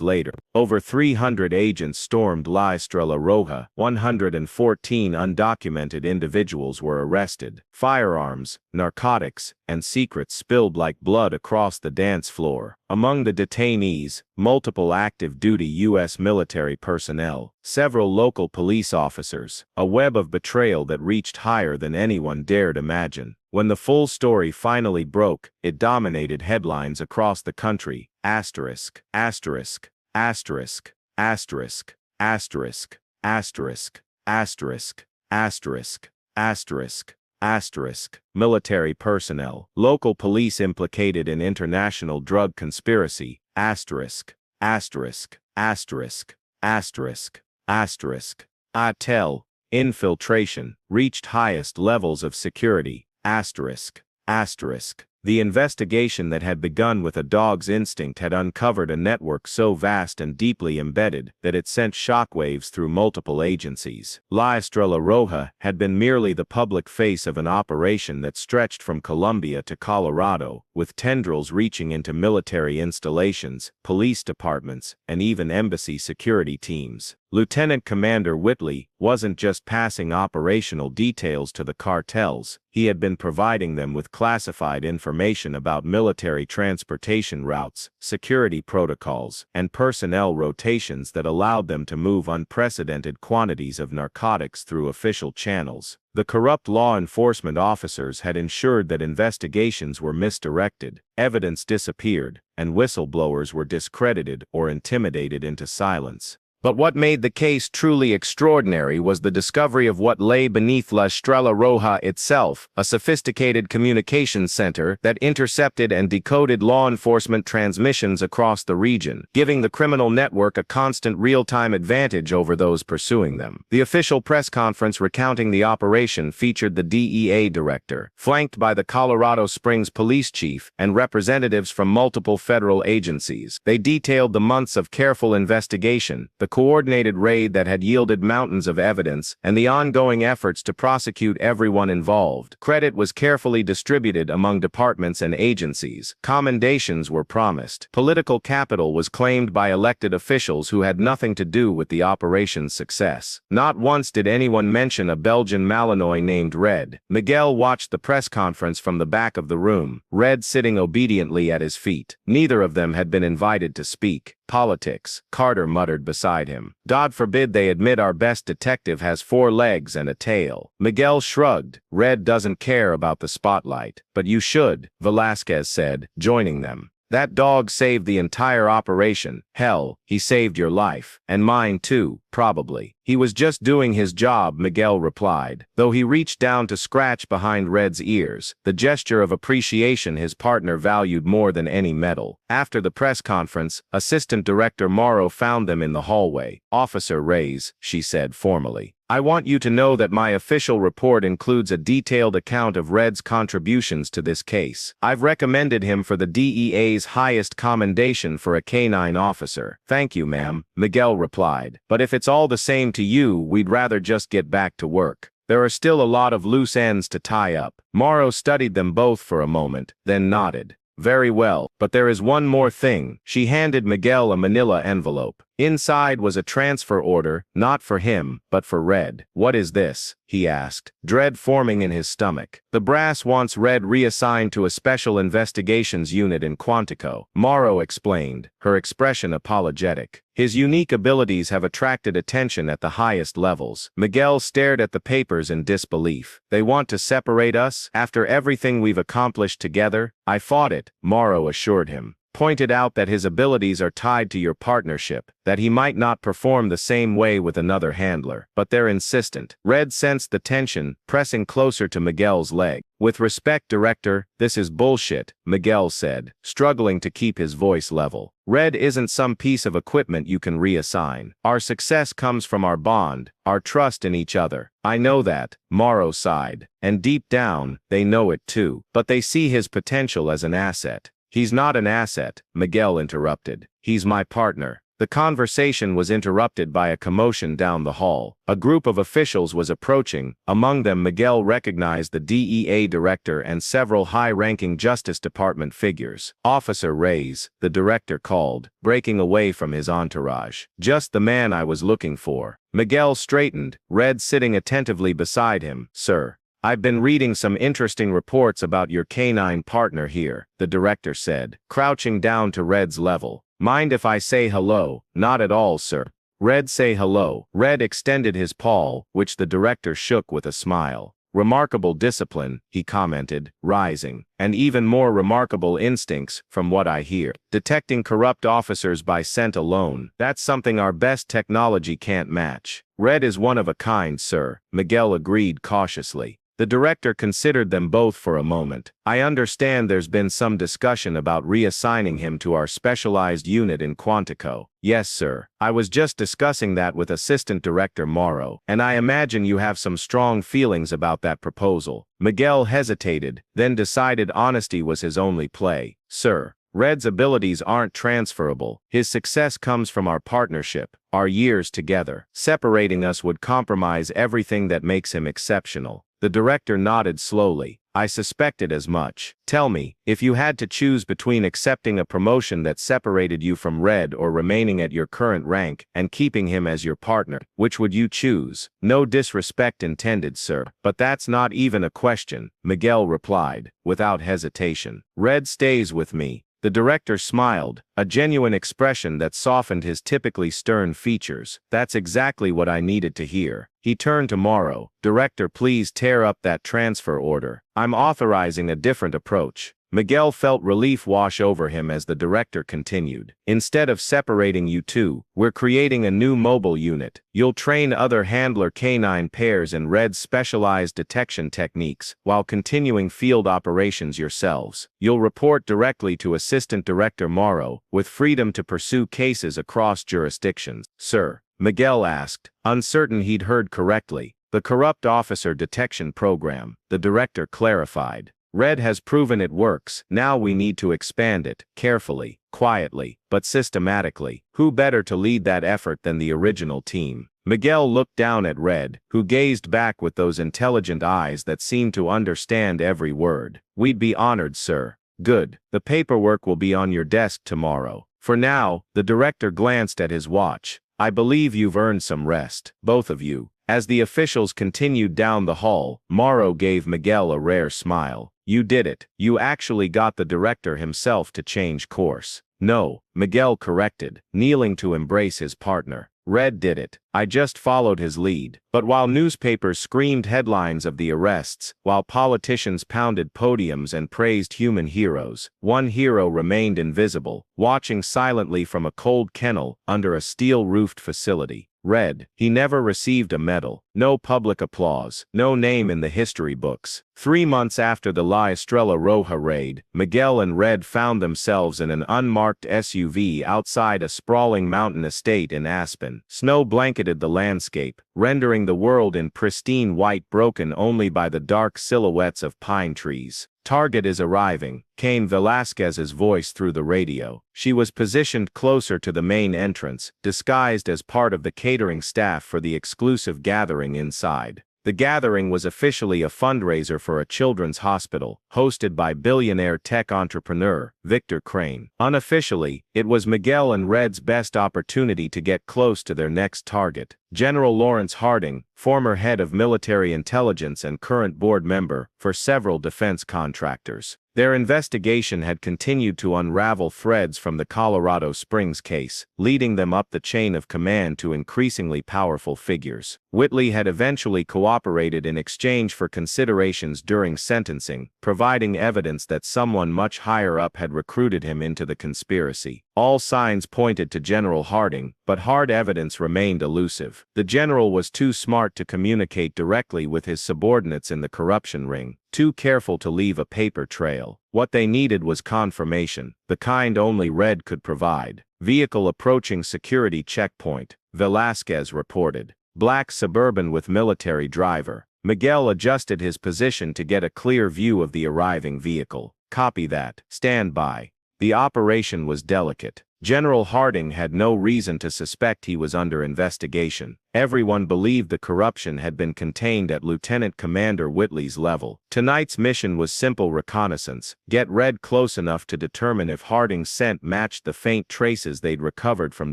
later. Over 300 agents stormed La Estrella Roja. 114 undocumented individuals were arrested. Firearms, narcotics, and secrets spilled like blood across the dance floor. Among the detainees, multiple active-duty U.S. military personnel, several local police officers, a web of betrayal that reached higher than anyone dared imagine. When the full story finally broke, it dominated headlines across the country. Asterisk, asterisk, asterisk, asterisk, asterisk, asterisk, asterisk, asterisk, asterisk, asterisk. Military personnel, local police implicated in international drug conspiracy. Asterisk, asterisk, asterisk, asterisk, asterisk. Cartel, infiltration, reached highest levels of security. Asterisk, asterisk. The investigation that had begun with a dog's instinct had uncovered a network so vast and deeply embedded that it sent shockwaves through multiple agencies. La Estrella Roja had been merely the public face of an operation that stretched from Colombia to Colorado, with tendrils reaching into military installations, police departments, and even embassy security teams. Lieutenant Commander Whitley wasn't just passing operational details to the cartels, he had been providing them with classified information about military transportation routes, security protocols, and personnel rotations that allowed them to move unprecedented quantities of narcotics through official channels. The corrupt law enforcement officers had ensured that investigations were misdirected, evidence disappeared, and whistleblowers were discredited or intimidated into silence. But what made the case truly extraordinary was the discovery of what lay beneath La Estrella Roja itself, a sophisticated communications center that intercepted and decoded law enforcement transmissions across the region, giving the criminal network a constant real-time advantage over those pursuing them. The official press conference recounting the operation featured the DEA director, flanked by the Colorado Springs police chief and representatives from multiple federal agencies. They detailed the months of careful investigation, the coordinated raid that had yielded mountains of evidence, and the ongoing efforts to prosecute everyone involved. Credit was carefully distributed among departments and agencies. Commendations were promised. Political capital was claimed by elected officials who had nothing to do with the operation's success. Not once did anyone mention a Belgian Malinois named Red. Miguel watched the press conference from the back of the room, Red sitting obediently at his feet. Neither of them had been invited to speak. Politics, Carter muttered beside him. God forbid they admit our best detective has 4 legs and a tail. Miguel shrugged. Red doesn't care about the spotlight. But you should, Velasquez said, joining them. That dog saved the entire operation. Hell, he saved your life. And mine too, probably. He was just doing his job, Miguel replied, though he reached down to scratch behind Red's ears, the gesture of appreciation his partner valued more than any medal. After the press conference, Assistant Director Morrow found them in the hallway. Officer Reyes, she said formally. I want you to know that my official report includes a detailed account of Red's contributions to this case. I've recommended him for the DEA's highest commendation for a canine officer. Thank you, ma'am, Miguel replied. But if it's all the same to you, we'd rather just get back to work. There are still a lot of loose ends to tie up. Morrow studied them both for a moment, then nodded. Very well, but there is one more thing. She handed Miguel a manila envelope. Inside was a transfer order, not for him, but for Red. What is this? He asked, dread forming in his stomach. The brass wants Red reassigned to a special investigations unit in Quantico, Morrow explained, her expression apologetic. His unique abilities have attracted attention at the highest levels. Miguel stared at the papers in disbelief. They want to separate us? After everything we've accomplished together? I fought it, Morrow assured him. Pointed out that his abilities are tied to your partnership, that he might not perform the same way with another handler. But they're insistent. Red sensed the tension, pressing closer to Miguel's leg. With respect, Director, this is bullshit, Miguel said, struggling to keep his voice level. Red isn't some piece of equipment you can reassign. Our success comes from our bond, our trust in each other. I know that, Morrow sighed. And deep down, they know it too. But they see his potential as an asset. He's not an asset, Miguel interrupted. He's my partner. The conversation was interrupted by a commotion down the hall. A group of officials was approaching. Among them, Miguel recognized the DEA director and several high-ranking Justice Department figures. Officer Reyes, the director called, breaking away from his entourage. Just the man I was looking for. Miguel straightened, Red sitting attentively beside him. Sir, I've been reading some interesting reports about your canine partner here, the director said, crouching down to Red's level. Mind if I say hello? Not at all, sir. Red, say hello. Red extended his paw, which the director shook with a smile. Remarkable discipline, he commented, rising. And even more remarkable instincts, from what I hear. Detecting corrupt officers by scent alone, that's something our best technology can't match. Red is one of a kind, sir, Miguel agreed cautiously. The director considered them both for a moment. I understand there's been some discussion about reassigning him to our specialized unit in Quantico. Yes, sir. I was just discussing that with Assistant Director Morrow, and I imagine you have some strong feelings about that proposal. Miguel hesitated, then decided honesty was his only play. Sir, Red's abilities aren't transferable. His success comes from our partnership, our years together. Separating us would compromise everything that makes him exceptional. The director nodded slowly. I suspected as much. Tell me, if you had to choose between accepting a promotion that separated you from Red or remaining at your current rank and keeping him as your partner, which would you choose? No disrespect intended, sir, but that's not even a question, Miguel replied, without hesitation. Red stays with me. The director smiled, a genuine expression that softened his typically stern features. That's exactly what I needed to hear. He turned to Morrow. Director, please tear up that transfer order. I'm authorizing a different approach. Miguel felt relief wash over him as the director continued. Instead of separating you two, we're creating a new mobile unit. You'll train other handler canine pairs in Red's specialized detection techniques, while continuing field operations yourselves. You'll report directly to Assistant Director Morrow, with freedom to pursue cases across jurisdictions. Sir, Miguel asked, uncertain he'd heard correctly. The Corrupt Officer Detection Program, the director clarified. Red has proven it works. Now we need to expand it, carefully, quietly, but systematically. Who better to lead that effort than the original team? Miguel looked down at Red, who gazed back with those intelligent eyes that seemed to understand every word. We'd be honored, sir. Good. The paperwork will be on your desk tomorrow. For now, the director glanced at his watch. I believe you've earned some rest, both of you. As the officials continued down the hall, Morrow gave Miguel a rare smile. You did it. You actually got the director himself to change course. No, Miguel corrected, kneeling to embrace his partner. Red did it. I just followed his lead. But while newspapers screamed headlines of the arrests, while politicians pounded podiums and praised human heroes, one hero remained invisible, watching silently from a cold kennel under a steel-roofed facility. Red. He never received a medal, no public applause, no name in the history books. 3 months after the La Estrella Roja raid, Miguel and Red found themselves in an unmarked SUV outside a sprawling mountain estate in Aspen. Snow blanketed the landscape, rendering the world in pristine white broken only by the dark silhouettes of pine trees. Target is arriving, came Velasquez's voice through the radio. She was positioned closer to the main entrance, disguised as part of the catering staff for the exclusive gathering inside. The gathering was officially a fundraiser for a children's hospital, hosted by billionaire tech entrepreneur, Victor Crane. Unofficially, it was Miguel and Red's best opportunity to get close to their next target. General Lawrence Harding, former head of military intelligence and current board member for several defense contractors. Their investigation had continued to unravel threads from the Colorado Springs case, leading them up the chain of command to increasingly powerful figures. Whitley had eventually cooperated in exchange for considerations during sentencing, providing evidence that someone much higher up had recruited him into the conspiracy. All signs pointed to General Harding, but hard evidence remained elusive. The general was too smart to communicate directly with his subordinates in the corruption ring, too careful to leave a paper trail. What they needed was confirmation, the kind only Red could provide. Vehicle approaching security checkpoint, Velasquez reported. Black Suburban with military driver. Miguel adjusted his position to get a clear view of the arriving vehicle. Copy that. Stand by. The operation was delicate. General Harding had no reason to suspect he was under investigation. Everyone believed the corruption had been contained at Lieutenant Commander Whitley's level. Tonight's mission was simple reconnaissance. Get Red close enough to determine if Harding's scent matched the faint traces they'd recovered from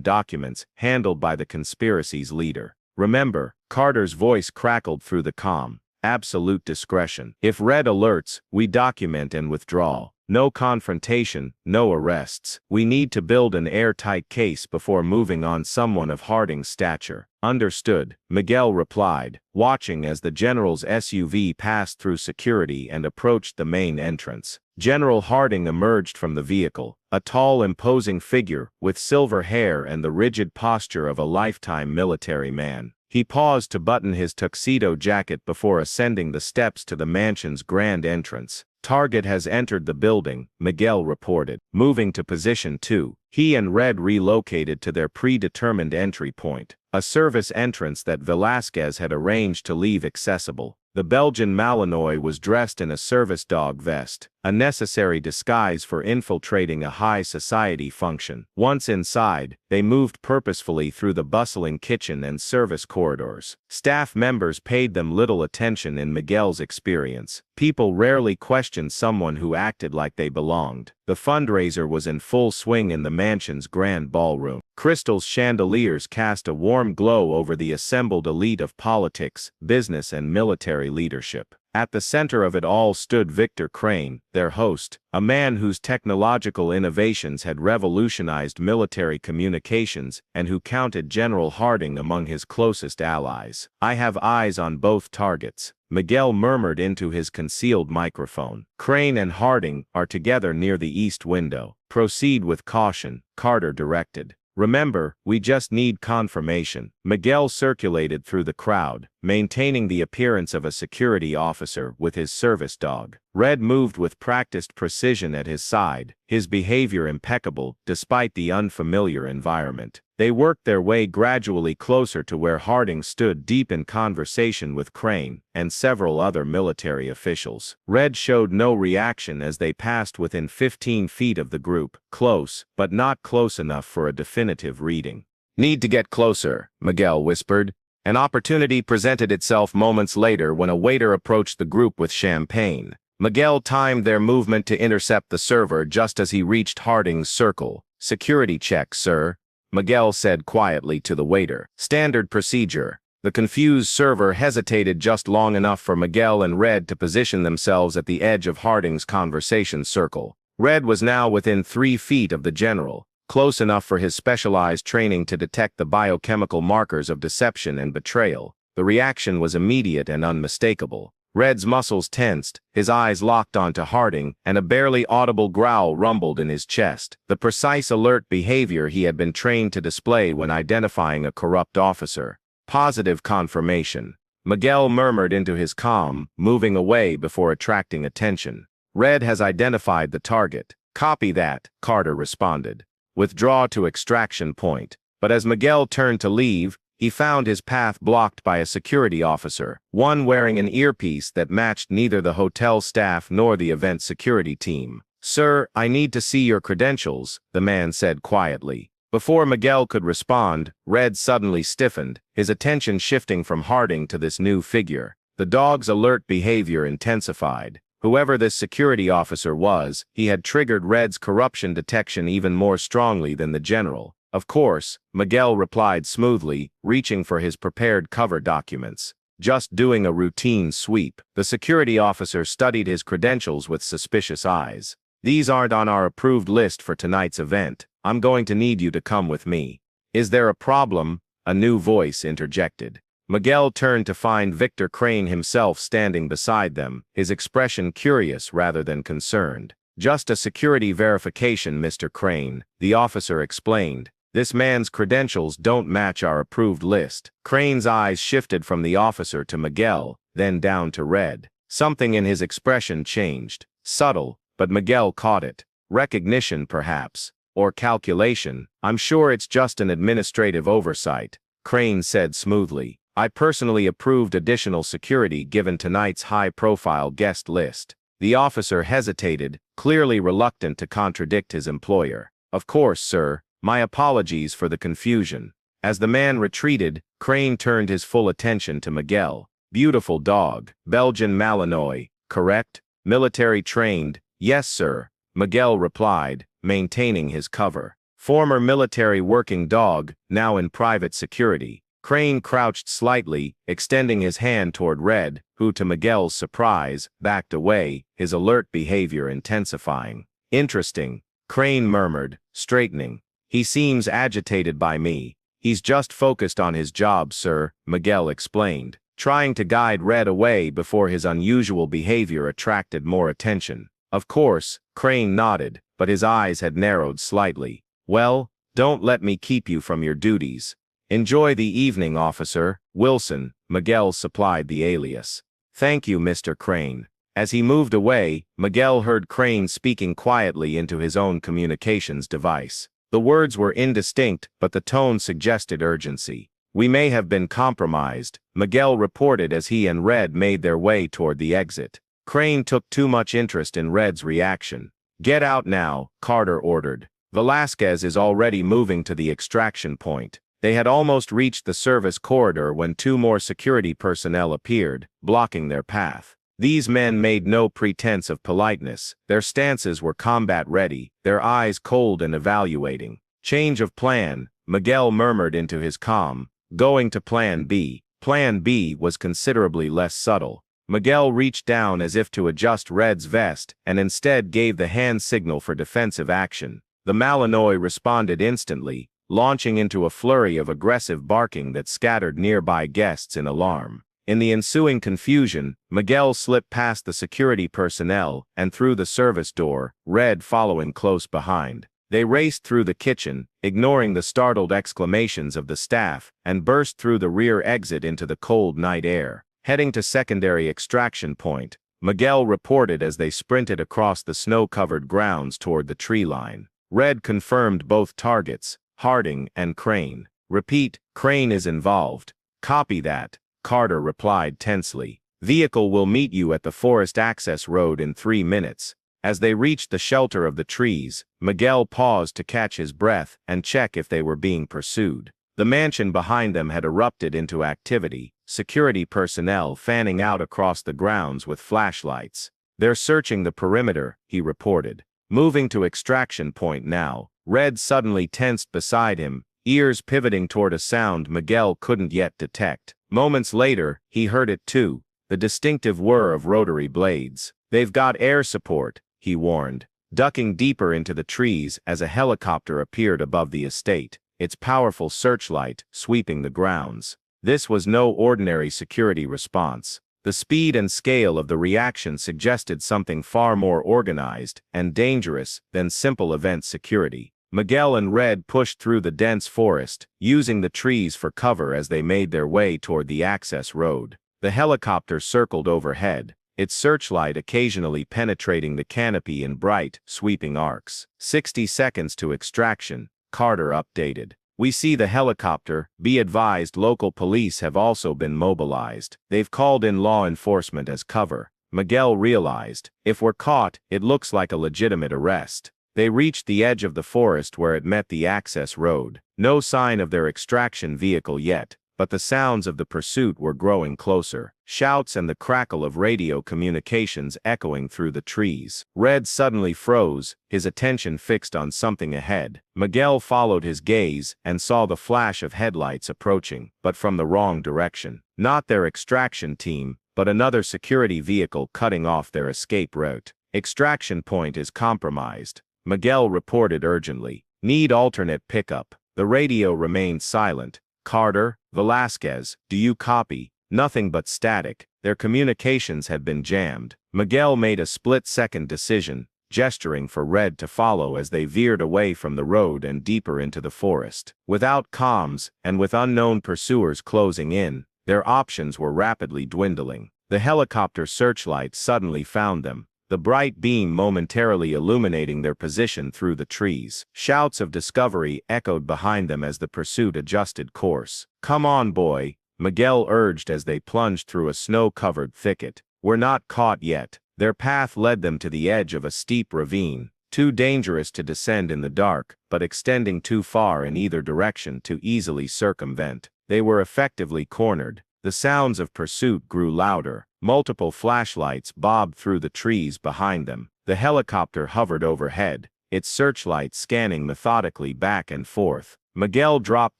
documents handled by the conspiracy's leader. Remember, Carter's voice crackled through the comm. Absolute discretion. If Red alerts, we document and withdraw. No confrontation, no arrests. We need to build an airtight case before moving on someone of Harding's stature. Understood, Miguel replied, watching as the general's SUV passed through security and approached the main entrance. General Harding emerged from the vehicle, a tall, imposing figure with silver hair and the rigid posture of a lifetime military man. He paused to button his tuxedo jacket before ascending the steps to the mansion's grand entrance. Target has entered the building, Miguel reported. Moving to position 2, he and Red relocated to their predetermined entry point, a service entrance that Velasquez had arranged to leave accessible. The Belgian Malinois was dressed in a service dog vest, a necessary disguise for infiltrating a high society function. Once inside, they moved purposefully through the bustling kitchen and service corridors. Staff members paid them little attention in Miguel's experience. People rarely questioned someone who acted like they belonged. The fundraiser was in full swing in the mansion's grand ballroom. Crystal's chandeliers cast a warm glow over the assembled elite of politics, business and military leadership. At the center of it all stood Victor Crane, their host, a man whose technological innovations had revolutionized military communications and who counted General Harding among his closest allies. I have eyes on both targets, Miguel murmured into his concealed microphone. Crane and Harding are together near the east window. Proceed with caution, Carter directed. Remember, we just need confirmation. Miguel circulated through the crowd, maintaining the appearance of a security officer with his service dog. Red moved with practiced precision at his side, his behavior impeccable despite the unfamiliar environment. They worked their way gradually closer to where Harding stood deep in conversation with Crane and several other military officials. Red showed no reaction as they passed within 15 feet of the group, close, but not close enough for a definitive reading. Need to get closer, Miguel whispered. An opportunity presented itself moments later when a waiter approached the group with champagne. Miguel timed their movement to intercept the server just as he reached Harding's circle. Security check, sir, Miguel said quietly to the waiter. Standard procedure. The confused server hesitated just long enough for Miguel and Red to position themselves at the edge of Harding's conversation circle. Red was now within 3 feet of the general, close enough for his specialized training to detect the biochemical markers of deception and betrayal. The reaction was immediate and unmistakable. Red's muscles tensed, his eyes locked onto Harding, and a barely audible growl rumbled in his chest. The precise alert behavior he had been trained to display when identifying a corrupt officer. Positive confirmation. Miguel murmured into his comm, moving away before attracting attention. Red has identified the target. Copy that, Carter responded. Withdraw to extraction point. But as Miguel turned to leave, he found his path blocked by a security officer, one wearing an earpiece that matched neither the hotel staff nor the event security team. Sir, I need to see your credentials, the man said quietly. Before Miguel could respond, Red suddenly stiffened, his attention shifting from Harding to this new figure. The dog's alert behavior intensified. Whoever this security officer was, he had triggered Red's corruption detection even more strongly than the general. Of course, Miguel replied smoothly, reaching for his prepared cover documents. Just doing a routine sweep. The security officer studied his credentials with suspicious eyes. These aren't on our approved list for tonight's event. I'm going to need you to come with me. Is there a problem? A new voice interjected. Miguel turned to find Victor Crane himself standing beside them, his expression curious rather than concerned. Just a security verification, Mr. Crane, the officer explained. This man's credentials don't match our approved list. Crane's eyes shifted from the officer to Miguel, then down to Red. Something in his expression changed. Subtle, but Miguel caught it. Recognition, perhaps. Or calculation. I'm sure it's just an administrative oversight, Crane said smoothly. I personally approved additional security given tonight's high-profile guest list. The officer hesitated, clearly reluctant to contradict his employer. Of course, sir. My apologies for the confusion. As the man retreated, Crane turned his full attention to Miguel. Beautiful dog. Belgian Malinois, correct? Military trained. Yes, sir, Miguel replied, maintaining his cover. Former military working dog, now in private security. Crane crouched slightly, extending his hand toward Red, who to Miguel's surprise, backed away, his alert behavior intensifying. Interesting, Crane murmured, straightening. He seems agitated by me. He's just focused on his job, sir, Miguel explained, trying to guide Red away before his unusual behavior attracted more attention. Of course, Crane nodded, but his eyes had narrowed slightly. Well, don't let me keep you from your duties. Enjoy the evening, officer. Wilson, Miguel supplied the alias. Thank you, Mr. Crane. As he moved away, Miguel heard Crane speaking quietly into his own communications device. The words were indistinct, but the tone suggested urgency. We may have been compromised, Miguel reported as he and Red made their way toward the exit. Crane took too much interest in Red's reaction. Get out now, Carter ordered. Velasquez is already moving to the extraction point. They had almost reached the service corridor when two more security personnel appeared, blocking their path. These men made no pretense of politeness. Their stances were combat-ready, their eyes cold and evaluating. Change of plan, Miguel murmured into his comm. Going to Plan B. Plan B was considerably less subtle. Miguel reached down as if to adjust Red's vest and instead gave the hand signal for defensive action. The Malinois responded instantly, launching into a flurry of aggressive barking that scattered nearby guests in alarm. In the ensuing confusion, Miguel slipped past the security personnel and through the service door, Red following close behind. They raced through the kitchen, ignoring the startled exclamations of the staff, and burst through the rear exit into the cold night air. Heading to secondary extraction point, Miguel reported as they sprinted across the snow-covered grounds toward the tree line. Red confirmed both targets, Harding and Crane. Repeat, Crane is involved. Copy that, Carter replied tensely. Vehicle will meet you at the forest access road in 3 minutes. As they reached the shelter of the trees, Miguel paused to catch his breath and check if they were being pursued. The mansion behind them had erupted into activity, security personnel fanning out across the grounds with flashlights. They're searching the perimeter, he reported. Moving to extraction point now, Red suddenly tensed beside him, ears pivoting toward a sound Miguel couldn't yet detect. Moments later, he heard it too, the distinctive whir of rotary blades. They've got air support, he warned, ducking deeper into the trees as a helicopter appeared above the estate, its powerful searchlight sweeping the grounds. This was no ordinary security response. The speed and scale of the reaction suggested something far more organized and dangerous than simple event security. Miguel and Red pushed through the dense forest, using the trees for cover as they made their way toward the access road. The helicopter circled overhead, its searchlight occasionally penetrating the canopy in bright, sweeping arcs. 60 seconds to extraction, Carter updated. We see the helicopter. Be advised, local police have also been mobilized. They've called in law enforcement as cover. Miguel realized, if we're caught, it looks like a legitimate arrest. They reached the edge of the forest where it met the access road. No sign of their extraction vehicle yet, but the sounds of the pursuit were growing closer. Shouts and the crackle of radio communications echoing through the trees. Red suddenly froze, his attention fixed on something ahead. Miguel followed his gaze and saw the flash of headlights approaching, but from the wrong direction. Not their extraction team, but another security vehicle cutting off their escape route. Extraction point is compromised, Miguel reported urgently. Need alternate pickup. The radio remained silent. Carter, Velasquez, do you copy? Nothing but static. Their communications had been jammed. Miguel made a split-second decision, gesturing for Red to follow as they veered away from the road and deeper into the forest. Without comms, and with unknown pursuers closing in, their options were rapidly dwindling. The helicopter searchlight suddenly found them, the bright beam momentarily illuminating their position through the trees. Shouts of discovery echoed behind them as the pursuit adjusted course. "Come on, boy," Miguel urged as they plunged through a snow-covered thicket. "We're not caught yet." Their path led them to the edge of a steep ravine, too dangerous to descend in the dark, but extending too far in either direction to easily circumvent. They were effectively cornered. The sounds of pursuit grew louder. Multiple flashlights bobbed through the trees behind them. The helicopter hovered overhead, its searchlight scanning methodically back and forth. Miguel dropped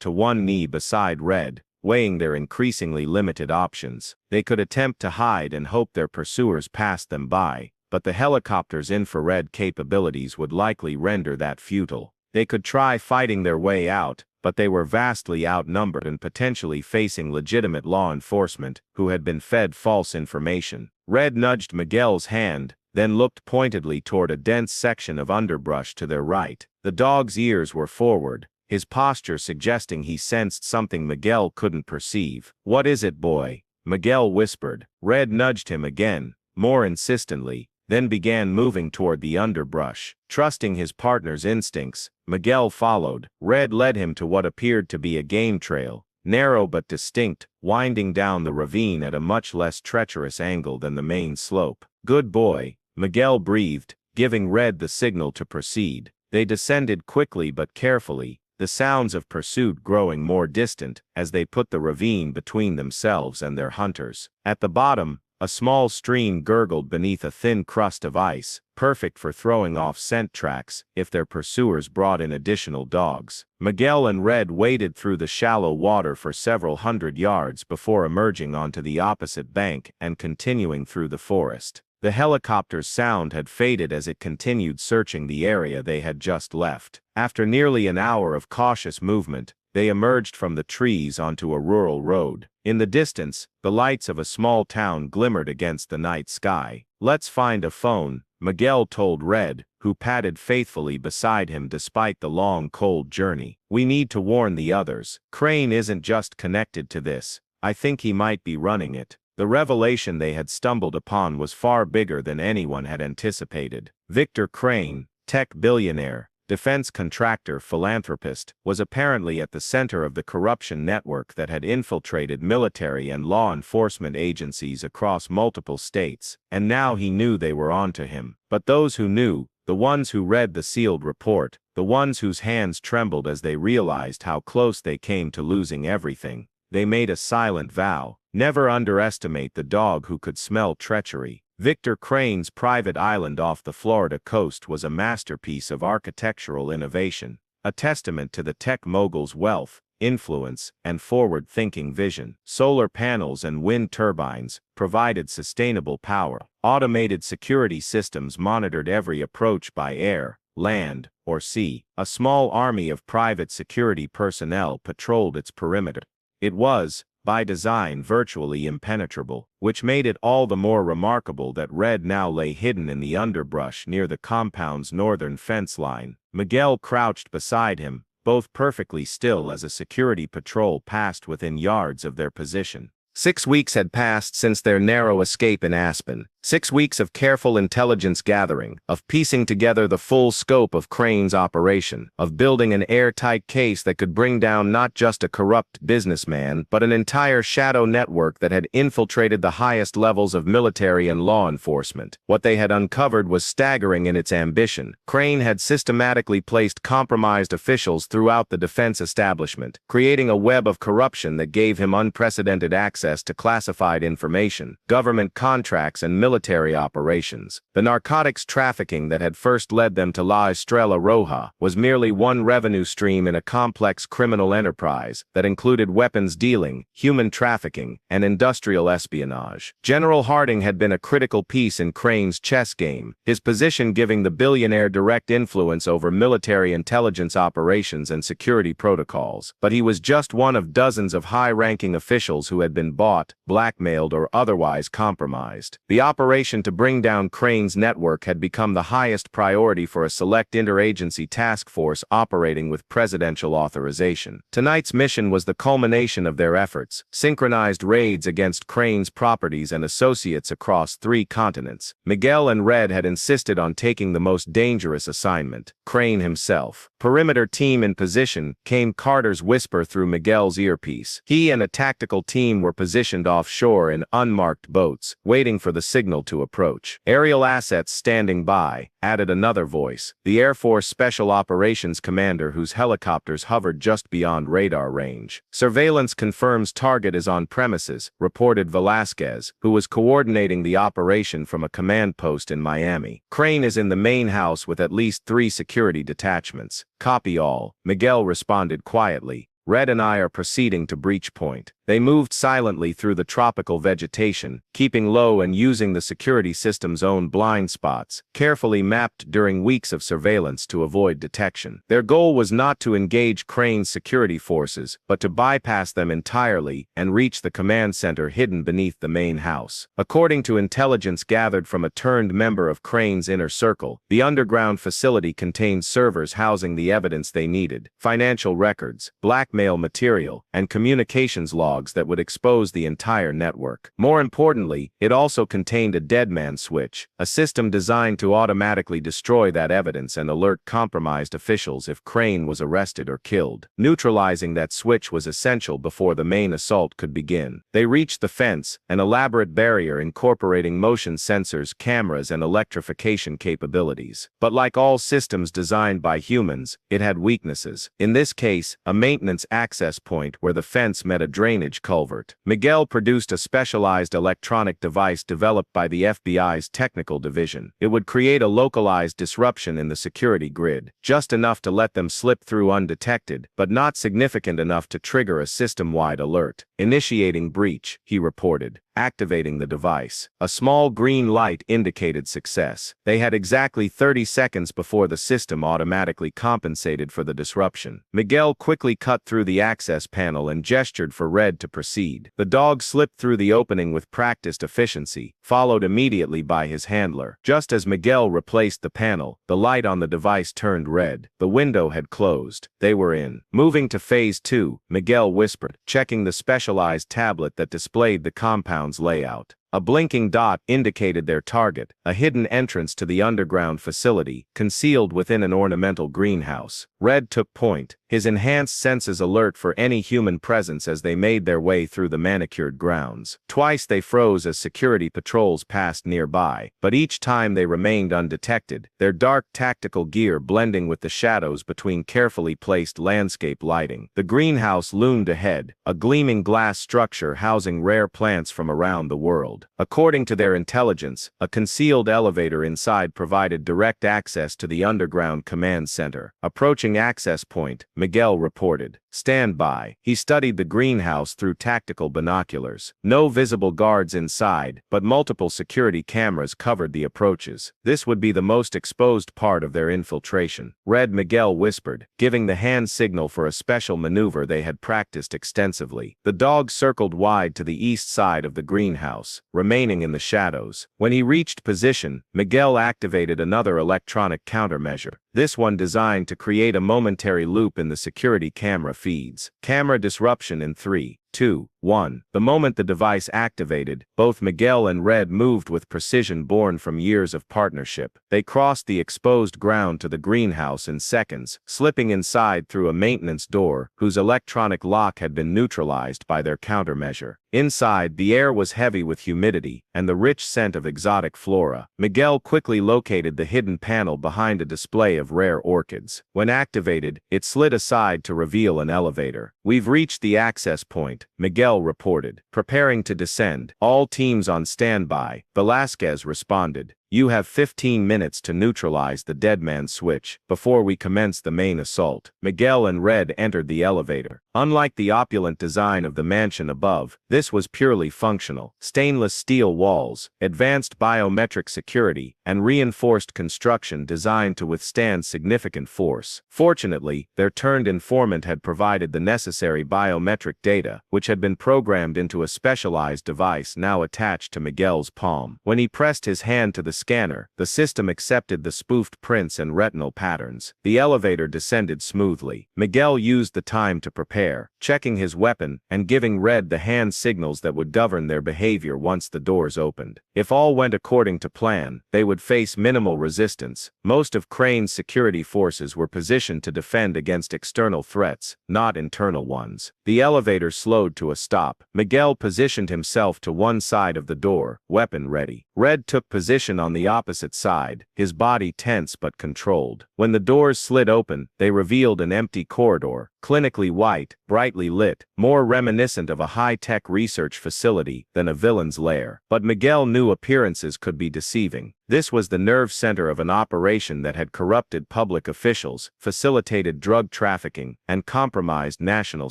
to one knee beside Red, weighing their increasingly limited options. They could attempt to hide and hope their pursuers passed them by, but the helicopter's infrared capabilities would likely render that futile. They could try fighting their way out, but they were vastly outnumbered and potentially facing legitimate law enforcement who had been fed false information. Red nudged Miguel's hand, then looked pointedly toward a dense section of underbrush to their right. The dog's ears were forward, his posture suggesting he sensed something Miguel couldn't perceive. "What is it, boy?" Miguel whispered. Red nudged him again, more insistently, then began moving toward the underbrush. Trusting his partner's instincts, Miguel followed. Red led him to what appeared to be a game trail, narrow but distinct, winding down the ravine at a much less treacherous angle than the main slope. "Good boy," Miguel breathed, giving Red the signal to proceed. They descended quickly but carefully, the sounds of pursuit growing more distant as they put the ravine between themselves and their hunters. At the bottom, a small stream gurgled beneath a thin crust of ice, perfect for throwing off scent tracks if their pursuers brought in additional dogs. Miguel and Red waded through the shallow water for several hundred yards before emerging onto the opposite bank and continuing through the forest. The helicopter's sound had faded as it continued searching the area they had just left. After nearly an hour of cautious movement, they emerged from the trees onto a rural road. In the distance, the lights of a small town glimmered against the night sky. "Let's find a phone," Miguel told Red, who padded faithfully beside him despite the long, cold journey. "We need to warn the others. Crane isn't just connected to this. I think he might be running it." The revelation they had stumbled upon was far bigger than anyone had anticipated. Victor Crane, tech billionaire, defense contractor, philanthropist, was apparently at the center of the corruption network that had infiltrated military and law enforcement agencies across multiple states, and now he knew they were onto him. But those who knew, the ones who read the sealed report, the ones whose hands trembled as they realized how close they came to losing everything, they made a silent vow: never underestimate the dog who could smell treachery. Victor Crane's private island off the Florida coast was a masterpiece of architectural innovation, a testament to the tech mogul's wealth, influence, and forward-thinking vision. Solar panels and wind turbines provided sustainable power. Automated security systems monitored every approach by air, land, or sea. A small army of private security personnel patrolled its perimeter. It was, by design, virtually impenetrable, which made it all the more remarkable that Red now lay hidden in the underbrush near the compound's northern fence line. Miguel crouched beside him, both perfectly still as a security patrol passed within yards of their position. 6 weeks had passed since their narrow escape in Aspen. 6 weeks of careful intelligence gathering, of piecing together the full scope of Crane's operation, of building an airtight case that could bring down not just a corrupt businessman, but an entire shadow network that had infiltrated the highest levels of military and law enforcement. What they had uncovered was staggering in its ambition. Crane had systematically placed compromised officials throughout the defense establishment, creating a web of corruption that gave him unprecedented access to classified information, government contracts, and military operations. The narcotics trafficking that had first led them to La Estrella Roja was merely one revenue stream in a complex criminal enterprise that included weapons dealing, human trafficking, and industrial espionage. General Harding had been a critical piece in Crane's chess game, his position giving the billionaire direct influence over military intelligence operations and security protocols. But he was just one of dozens of high-ranking officials who had been bought, blackmailed, or otherwise compromised. The operation to bring down Crane's network had become the highest priority for a select interagency task force operating with presidential authorization. Tonight's mission was the culmination of their efforts, synchronized raids against Crane's properties and associates across 3 continents. Miguel and Red had insisted on taking the most dangerous assignment, Crane himself. Perimeter team in position, came Carter's whisper through Miguel's earpiece. He and a tactical team were positioned offshore in unmarked boats, waiting for the signal to approach. Aerial assets standing by, added another voice, the Air Force Special Operations Commander whose helicopters hovered just beyond radar range. Surveillance confirms target is on premises, reported Velasquez, who was coordinating the operation from a command post in Miami. Crane is in the main house with at least 3 security detachments. Copy all, Miguel responded quietly. Red and I are proceeding to breach point. They moved silently through the tropical vegetation, keeping low and using the security system's own blind spots, carefully mapped during weeks of surveillance to avoid detection. Their goal was not to engage Crane's security forces, but to bypass them entirely and reach the command center hidden beneath the main house. According to intelligence gathered from a turned member of Crane's inner circle, the underground facility contained servers housing the evidence they needed, financial records, blackmail material, and communications logs that would expose the entire network. More importantly, it also contained a deadman switch, a system designed to automatically destroy that evidence and alert compromised officials if Crane was arrested or killed. Neutralizing that switch was essential before the main assault could begin. They reached the fence, an elaborate barrier incorporating motion sensors, cameras, and electrification capabilities. But like all systems designed by humans, it had weaknesses. In this case, a maintenance access point where the fence met a drainage culvert. Miguel produced a specialized electronic device developed by the FBI's technical division. It would create a localized disruption in the security grid, just enough to let them slip through undetected, but not significant enough to trigger a system-wide alert. Initiating breach, he reported. Activating the device. A small green light indicated success. They had exactly 30 seconds before the system automatically compensated for the disruption. Miguel quickly cut through the access panel and gestured for Red to proceed. The dog slipped through the opening with practiced efficiency, followed immediately by his handler. Just as Miguel replaced the panel, the light on the device turned red. The window had closed. They were in. Moving to Phase 2, Miguel whispered, checking the specialized tablet that displayed the compound's layout. A blinking dot indicated their target, a hidden entrance to the underground facility, concealed within an ornamental greenhouse. Red took point, his enhanced senses alert for any human presence as they made their way through the manicured grounds. Twice they froze as security patrols passed nearby, but each time they remained undetected, their dark tactical gear blending with the shadows between carefully placed landscape lighting. The greenhouse loomed ahead, a gleaming glass structure housing rare plants from around the world. According to their intelligence, a concealed elevator inside provided direct access to the underground command center. Approaching access point, Miguel reported. Stand by. He studied the greenhouse through tactical binoculars. No visible guards inside, but multiple security cameras covered the approaches. This would be the most exposed part of their infiltration. Red, Miguel whispered, giving the hand signal for a special maneuver they had practiced extensively. The dog circled wide to the east side of the greenhouse, remaining in the shadows. When he reached position, Miguel activated another electronic countermeasure, this one designed to create a momentary loop in the security camera feeds. Camera disruption in 3, 2, 1. The moment the device activated, both Miguel and Red moved with precision born from years of partnership. They crossed the exposed ground to the greenhouse in seconds, slipping inside through a maintenance door whose electronic lock had been neutralized by their countermeasure. Inside, the air was heavy with humidity and the rich scent of exotic flora. Miguel quickly located the hidden panel behind a display of rare orchids. When activated, it slid aside to reveal an elevator. "We've reached the access point," Miguel reported. "Preparing to descend. All teams on standby," Velasquez responded. "You have 15 minutes to neutralize the deadman switch before we commence the main assault." Miguel and Red entered the elevator. Unlike the opulent design of the mansion above, this was purely functional. Stainless steel walls, advanced biometric security, and reinforced construction designed to withstand significant force. Fortunately, their turned informant had provided the necessary biometric data, which had been programmed into a specialized device now attached to Miguel's palm. When he pressed his hand to the scanner, the system accepted the spoofed prints and retinal patterns. The elevator descended smoothly. Miguel used the time to prepare, checking his weapon and giving Red the hand signals that would govern their behavior once the doors opened. If all went according to plan, they would face minimal resistance. Most of Crane's security forces were positioned to defend against external threats, not internal ones. The elevator slowed to a stop. Miguel positioned himself to one side of the door, weapon ready. Red took position on the opposite side, his body tense but controlled. When the doors slid open, they revealed an empty corridor, clinically white, brightly lit, more reminiscent of a high-tech research facility than a villain's lair. But Miguel knew appearances could be deceiving. This was the nerve center of an operation that had corrupted public officials, facilitated drug trafficking, and compromised national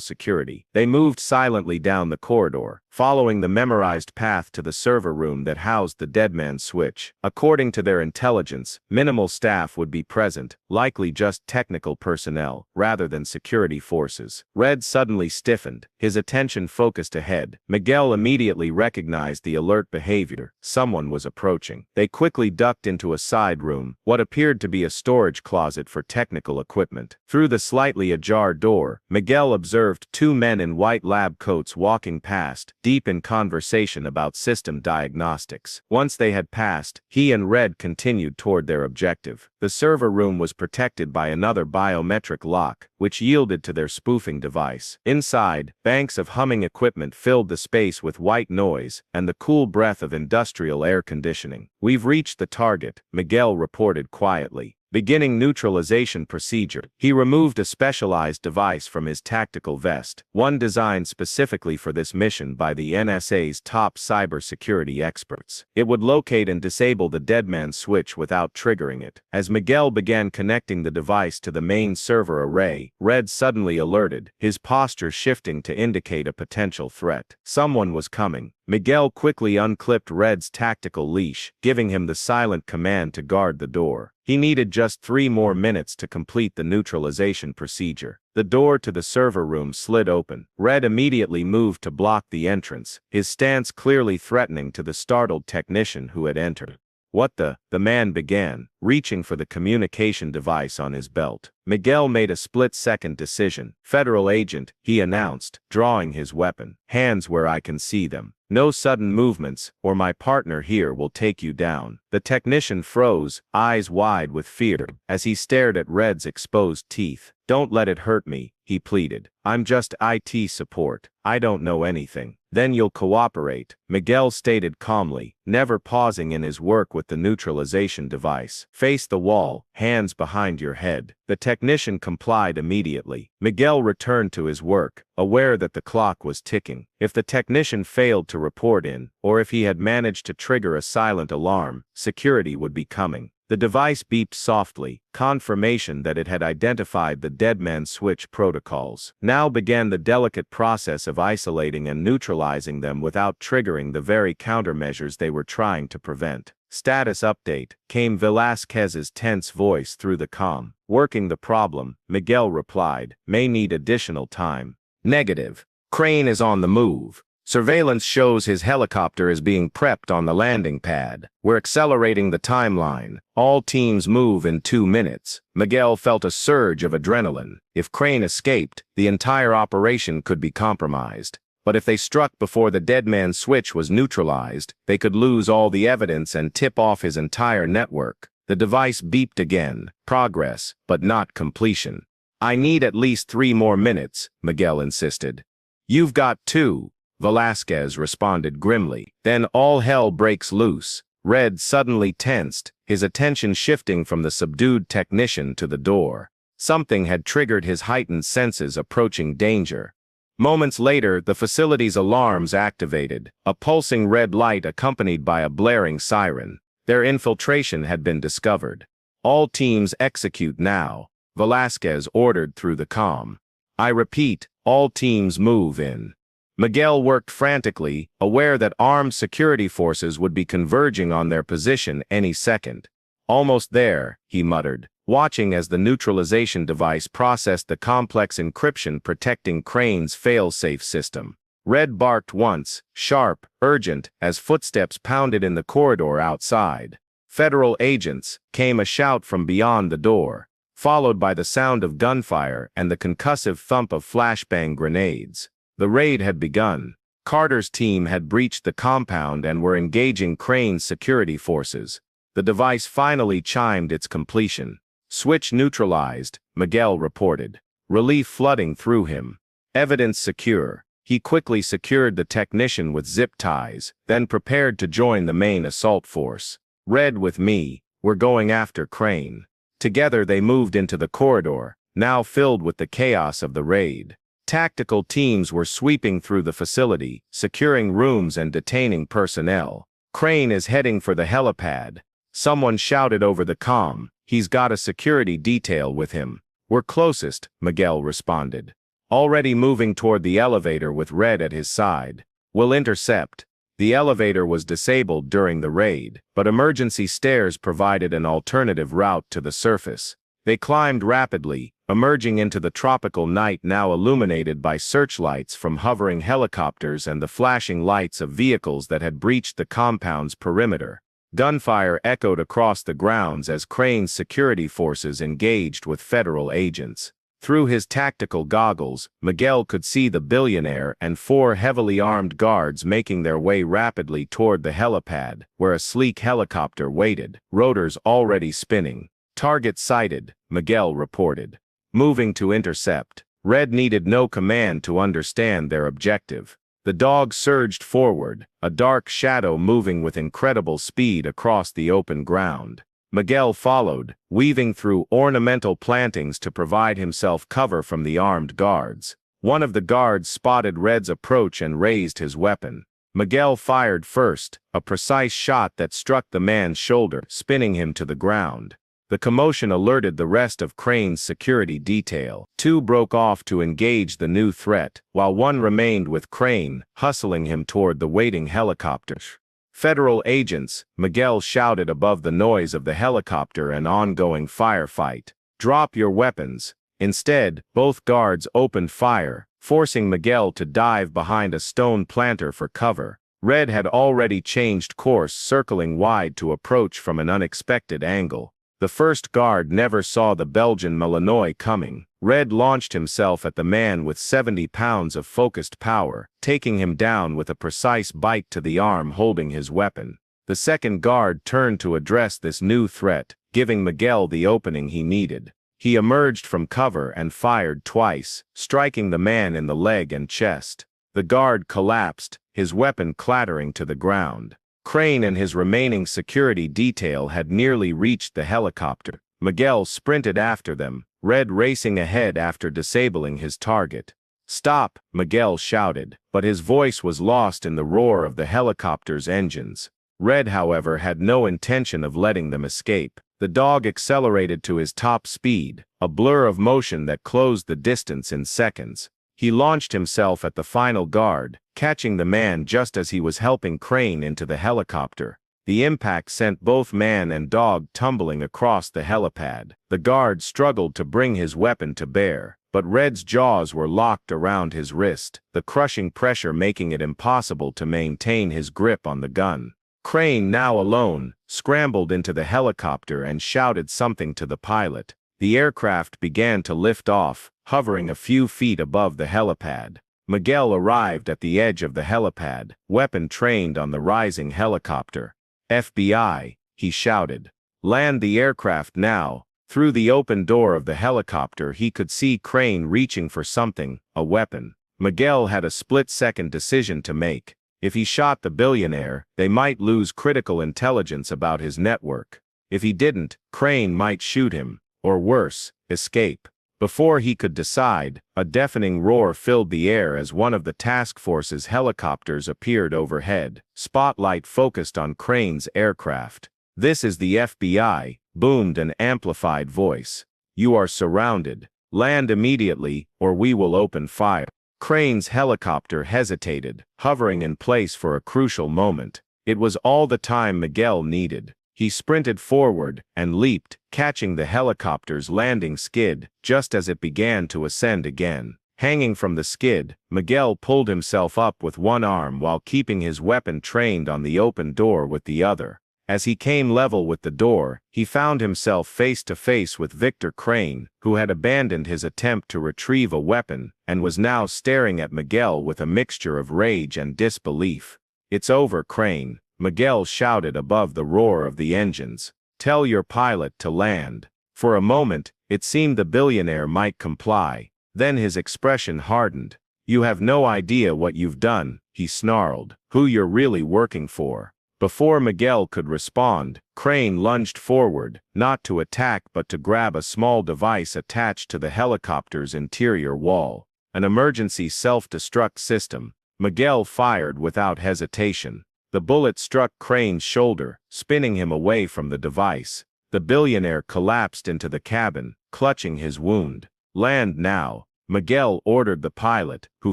security. They moved silently down the corridor, following the memorized path to the server room that housed the dead man's switch. According to their intelligence, minimal staff would be present, likely just technical personnel, rather than security forces. Red suddenly stiffened, his attention focused ahead. Miguel immediately recognized the alert behavior. Someone was approaching. They quickly ducked into a side room, what appeared to be a storage closet for technical equipment. Through the slightly ajar door, Miguel observed two men in white lab coats walking past, deep in conversation about system diagnostics. Once they had passed, he and Red continued toward their objective. The server room was protected by another biometric lock, which yielded to their spoofing device. Inside, banks of humming equipment filled the space with white noise and the cool breath of industrial air conditioning. "We've reached the target," Miguel reported quietly. Beginning neutralization procedure, he removed a specialized device from his tactical vest, one designed specifically for this mission by the NSA's top cybersecurity experts. It would locate and disable the deadman switch without triggering it. As Miguel began connecting the device to the main server array, Red suddenly alerted, his posture shifting to indicate a potential threat. Someone was coming. Miguel quickly unclipped Red's tactical leash, giving him the silent command to guard the door. He needed just 3 more minutes to complete the neutralization procedure. The door to the server room slid open. Red immediately moved to block the entrance, his stance clearly threatening to the startled technician who had entered. "What the man began, reaching for the communication device on his belt. Miguel made a split-second decision. "Federal agent," he announced, drawing his weapon. "Hands where I can see them. No sudden movements, or my partner here will take you down." The technician froze, eyes wide with fear, as he stared at Red's exposed teeth. "Don't let it hurt me," he pleaded. "I'm just IT support. I don't know anything." "Then you'll cooperate," Miguel stated calmly, never pausing in his work with the neutralization device. "Face the wall, hands behind your head." The technician complied immediately. Miguel returned to his work, aware that the clock was ticking. If the technician failed to report in, or if he had managed to trigger a silent alarm, security would be coming. The device beeped softly, confirmation that it had identified the deadman switch protocols. Now began the delicate process of isolating and neutralizing them without triggering the very countermeasures they were trying to prevent. "Status update," came Velasquez's tense voice through the comm. "Working the problem," Miguel replied. "May need additional time." "Negative. Crane is on the move. Surveillance shows his helicopter is being prepped on the landing pad. We're accelerating the timeline. All teams move in 2 minutes." Miguel felt a surge of adrenaline. If Crane escaped, the entire operation could be compromised. But if they struck before the deadman switch was neutralized, they could lose all the evidence and tip off his entire network. The device beeped again. Progress, but not completion. "I need at least 3 more minutes," Miguel insisted. "You've got 2. Velasquez responded grimly. Then all hell breaks loose. Red suddenly tensed, his attention shifting from the subdued technician to the door. Something had triggered his heightened senses approaching danger. Moments later, the facility's alarms activated, a pulsing red light accompanied by a blaring siren. Their infiltration had been discovered. "All teams execute now," Velasquez ordered through the comm. "I repeat, all teams move in." Miguel worked frantically, aware that armed security forces would be converging on their position any second. "Almost there," he muttered, watching as the neutralization device processed the complex encryption protecting Crane's fail-safe system. Red barked once, sharp, urgent, as footsteps pounded in the corridor outside. "Federal agents," came a shout from beyond the door, followed by the sound of gunfire and the concussive thump of flashbang grenades. The raid had begun. Carter's team had breached the compound and were engaging Crane's security forces. The device finally chimed its completion. "Switch neutralized," Miguel reported, relief flooding through him. Evidence secure. He quickly secured the technician with zip ties, then prepared to join the main assault force. "Red with me, we're going after Crane." Together they moved into the corridor, now filled with the chaos of the raid. Tactical teams were sweeping through the facility, securing rooms and detaining personnel. "Crane is heading for the helipad," someone shouted over the comm. "He's got a security detail with him." "We're closest," Miguel responded, already moving toward the elevator with Red at his side. "We'll intercept." The elevator was disabled during the raid, but emergency stairs provided an alternative route to the surface. They climbed rapidly, emerging into the tropical night now illuminated by searchlights from hovering helicopters and the flashing lights of vehicles that had breached the compound's perimeter. Gunfire echoed across the grounds as Crane's security forces engaged with federal agents. Through his tactical goggles, Miguel could see the billionaire and 4 heavily armed guards making their way rapidly toward the helipad, where a sleek helicopter waited, rotors already spinning. "Target sighted," Miguel reported. Moving to intercept. Red needed no command to understand their objective. The dog surged forward, a dark shadow moving with incredible speed across the open ground. Miguel followed, weaving through ornamental plantings to provide himself cover from the armed guards. One of the guards spotted Red's approach and raised his weapon. Miguel fired first, a precise shot that struck the man's shoulder, spinning him to the ground. The commotion alerted the rest of Crane's security detail. 2 broke off to engage the new threat, while 1 remained with Crane, hustling him toward the waiting helicopters. "Federal agents," Miguel shouted above the noise of the helicopter and ongoing firefight. "Drop your weapons." Instead, both guards opened fire, forcing Miguel to dive behind a stone planter for cover. Red had already changed course, circling wide to approach from an unexpected angle. The first guard never saw the Belgian Malinois coming. Red launched himself at the man with 70 pounds of focused power, taking him down with a precise bite to the arm holding his weapon. The second guard turned to address this new threat, giving Miguel the opening he needed. He emerged from cover and fired twice, striking the man in the leg and chest. The guard collapsed, his weapon clattering to the ground. Crane and his remaining security detail had nearly reached the helicopter. Miguel sprinted after them, Red racing ahead after disabling his target. "Stop!" Miguel shouted, but his voice was lost in the roar of the helicopter's engines. Red, however, had no intention of letting them escape. The dog accelerated to his top speed, a blur of motion that closed the distance in seconds. He launched himself at the final guard, catching the man just as he was helping Crane into the helicopter. The impact sent both man and dog tumbling across the helipad. The guard struggled to bring his weapon to bear, but Red's jaws were locked around his wrist, the crushing pressure making it impossible to maintain his grip on the gun. Crane, now alone, scrambled into the helicopter and shouted something to the pilot. The aircraft began to lift off, hovering a few feet above the helipad. Miguel arrived at the edge of the helipad, weapon trained on the rising helicopter. "FBI," he shouted. "Land the aircraft now." Through the open door of the helicopter he could see Crane reaching for something, a weapon. Miguel had a split-second decision to make. If he shot the billionaire, they might lose critical intelligence about his network. If he didn't, Crane might shoot him, or worse, escape. Before he could decide, a deafening roar filled the air as one of the task force's helicopters appeared overhead, spotlight focused on Crane's aircraft. "This is the FBI," boomed an amplified voice. "You are surrounded. Land immediately, or we will open fire." Crane's helicopter hesitated, hovering in place for a crucial moment. It was all the time Miguel needed. He sprinted forward and leaped, catching the helicopter's landing skid just as it began to ascend again. Hanging from the skid, Miguel pulled himself up with one arm while keeping his weapon trained on the open door with the other. As he came level with the door, he found himself face to face with Victor Crane, who had abandoned his attempt to retrieve a weapon and was now staring at Miguel with a mixture of rage and disbelief. "It's over, Crane," Miguel shouted above the roar of the engines. "Tell your pilot to land." For a moment, it seemed the billionaire might comply. Then his expression hardened. "You have no idea what you've done," he snarled. "Who you're really working for." Before Miguel could respond, Crane lunged forward, not to attack but to grab a small device attached to the helicopter's interior wall. An emergency self-destruct system. Miguel fired without hesitation. The bullet struck Crane's shoulder, spinning him away from the device. The billionaire collapsed into the cabin, clutching his wound. "Land now," Miguel ordered the pilot, who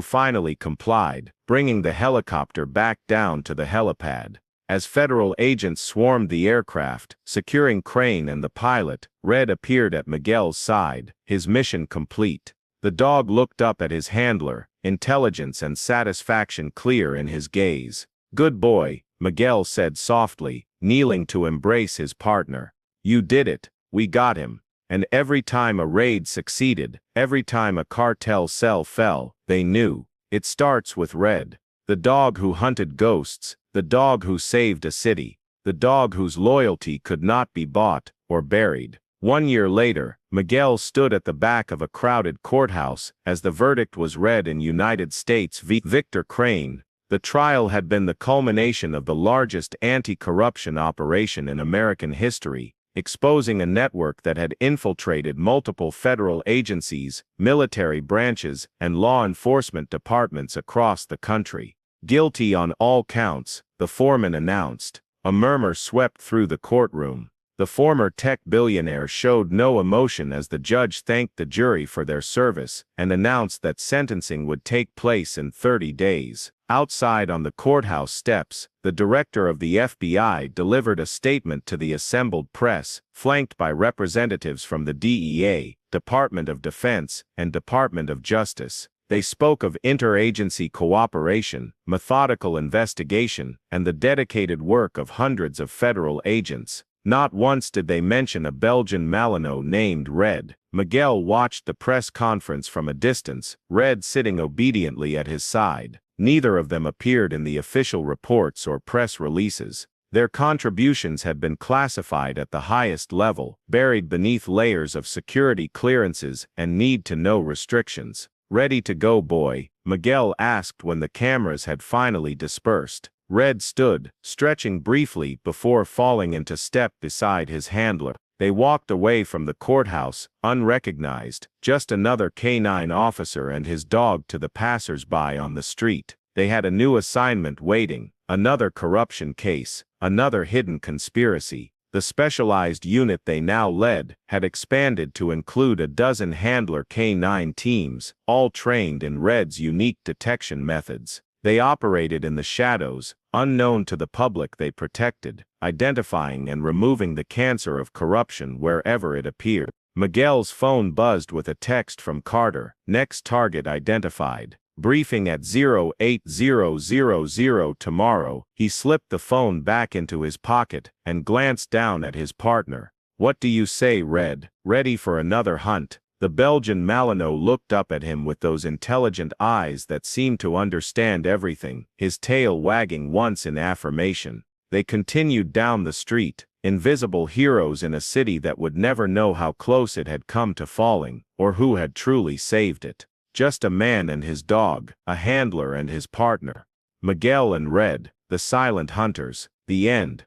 finally complied, bringing the helicopter back down to the helipad. As federal agents swarmed the aircraft, securing Crane and the pilot, Red appeared at Miguel's side, his mission complete. The dog looked up at his handler, intelligence and satisfaction clear in his gaze. "Good boy," Miguel said softly, kneeling to embrace his partner. "You did it. We got him." And every time a raid succeeded, every time a cartel cell fell, they knew. It starts with Red. The dog who hunted ghosts, the dog who saved a city, the dog whose loyalty could not be bought or buried. 1 year later, Miguel stood at the back of a crowded courthouse as the verdict was read in United States v. Victor Crane. The trial had been the culmination of the largest anti-corruption operation in American history, exposing a network that had infiltrated multiple federal agencies, military branches, and law enforcement departments across the country. "Guilty on all counts," the foreman announced. A murmur swept through the courtroom. The former tech billionaire showed no emotion as the judge thanked the jury for their service and announced that sentencing would take place in 30 days. Outside on the courthouse steps, the director of the FBI delivered a statement to the assembled press, flanked by representatives from the DEA, Department of Defense, and Department of Justice. They spoke of interagency cooperation, methodical investigation, and the dedicated work of hundreds of federal agents. Not once did they mention a Belgian Malinois named Red. Miguel watched the press conference from a distance, Red sitting obediently at his side. Neither of them appeared in the official reports or press releases. Their contributions had been classified at the highest level, buried beneath layers of security clearances and need-to-know restrictions. "Ready to go, boy?" Miguel asked when the cameras had finally dispersed. Red stood, stretching briefly before falling into step beside his handler. They walked away from the courthouse, unrecognized, just another canine officer and his dog to the passers-by on the street. They had a new assignment waiting, another corruption case, another hidden conspiracy. The specialized unit they now led had expanded to include a dozen handler canine teams, all trained in Red's unique detection methods. They operated in the shadows, unknown to the public they protected, identifying and removing the cancer of corruption wherever it appeared. Miguel's phone buzzed with a text from Carter, next target identified. Briefing at 0800 tomorrow. He slipped the phone back into his pocket and glanced down at his partner. "What do you say, Red? Ready for another hunt?" The Belgian Malinois looked up at him with those intelligent eyes that seemed to understand everything, his tail wagging once in affirmation. They continued down the street, invisible heroes in a city that would never know how close it had come to falling, or who had truly saved it. Just a man and his dog, a handler and his partner. Miguel and Red, the silent hunters. The end.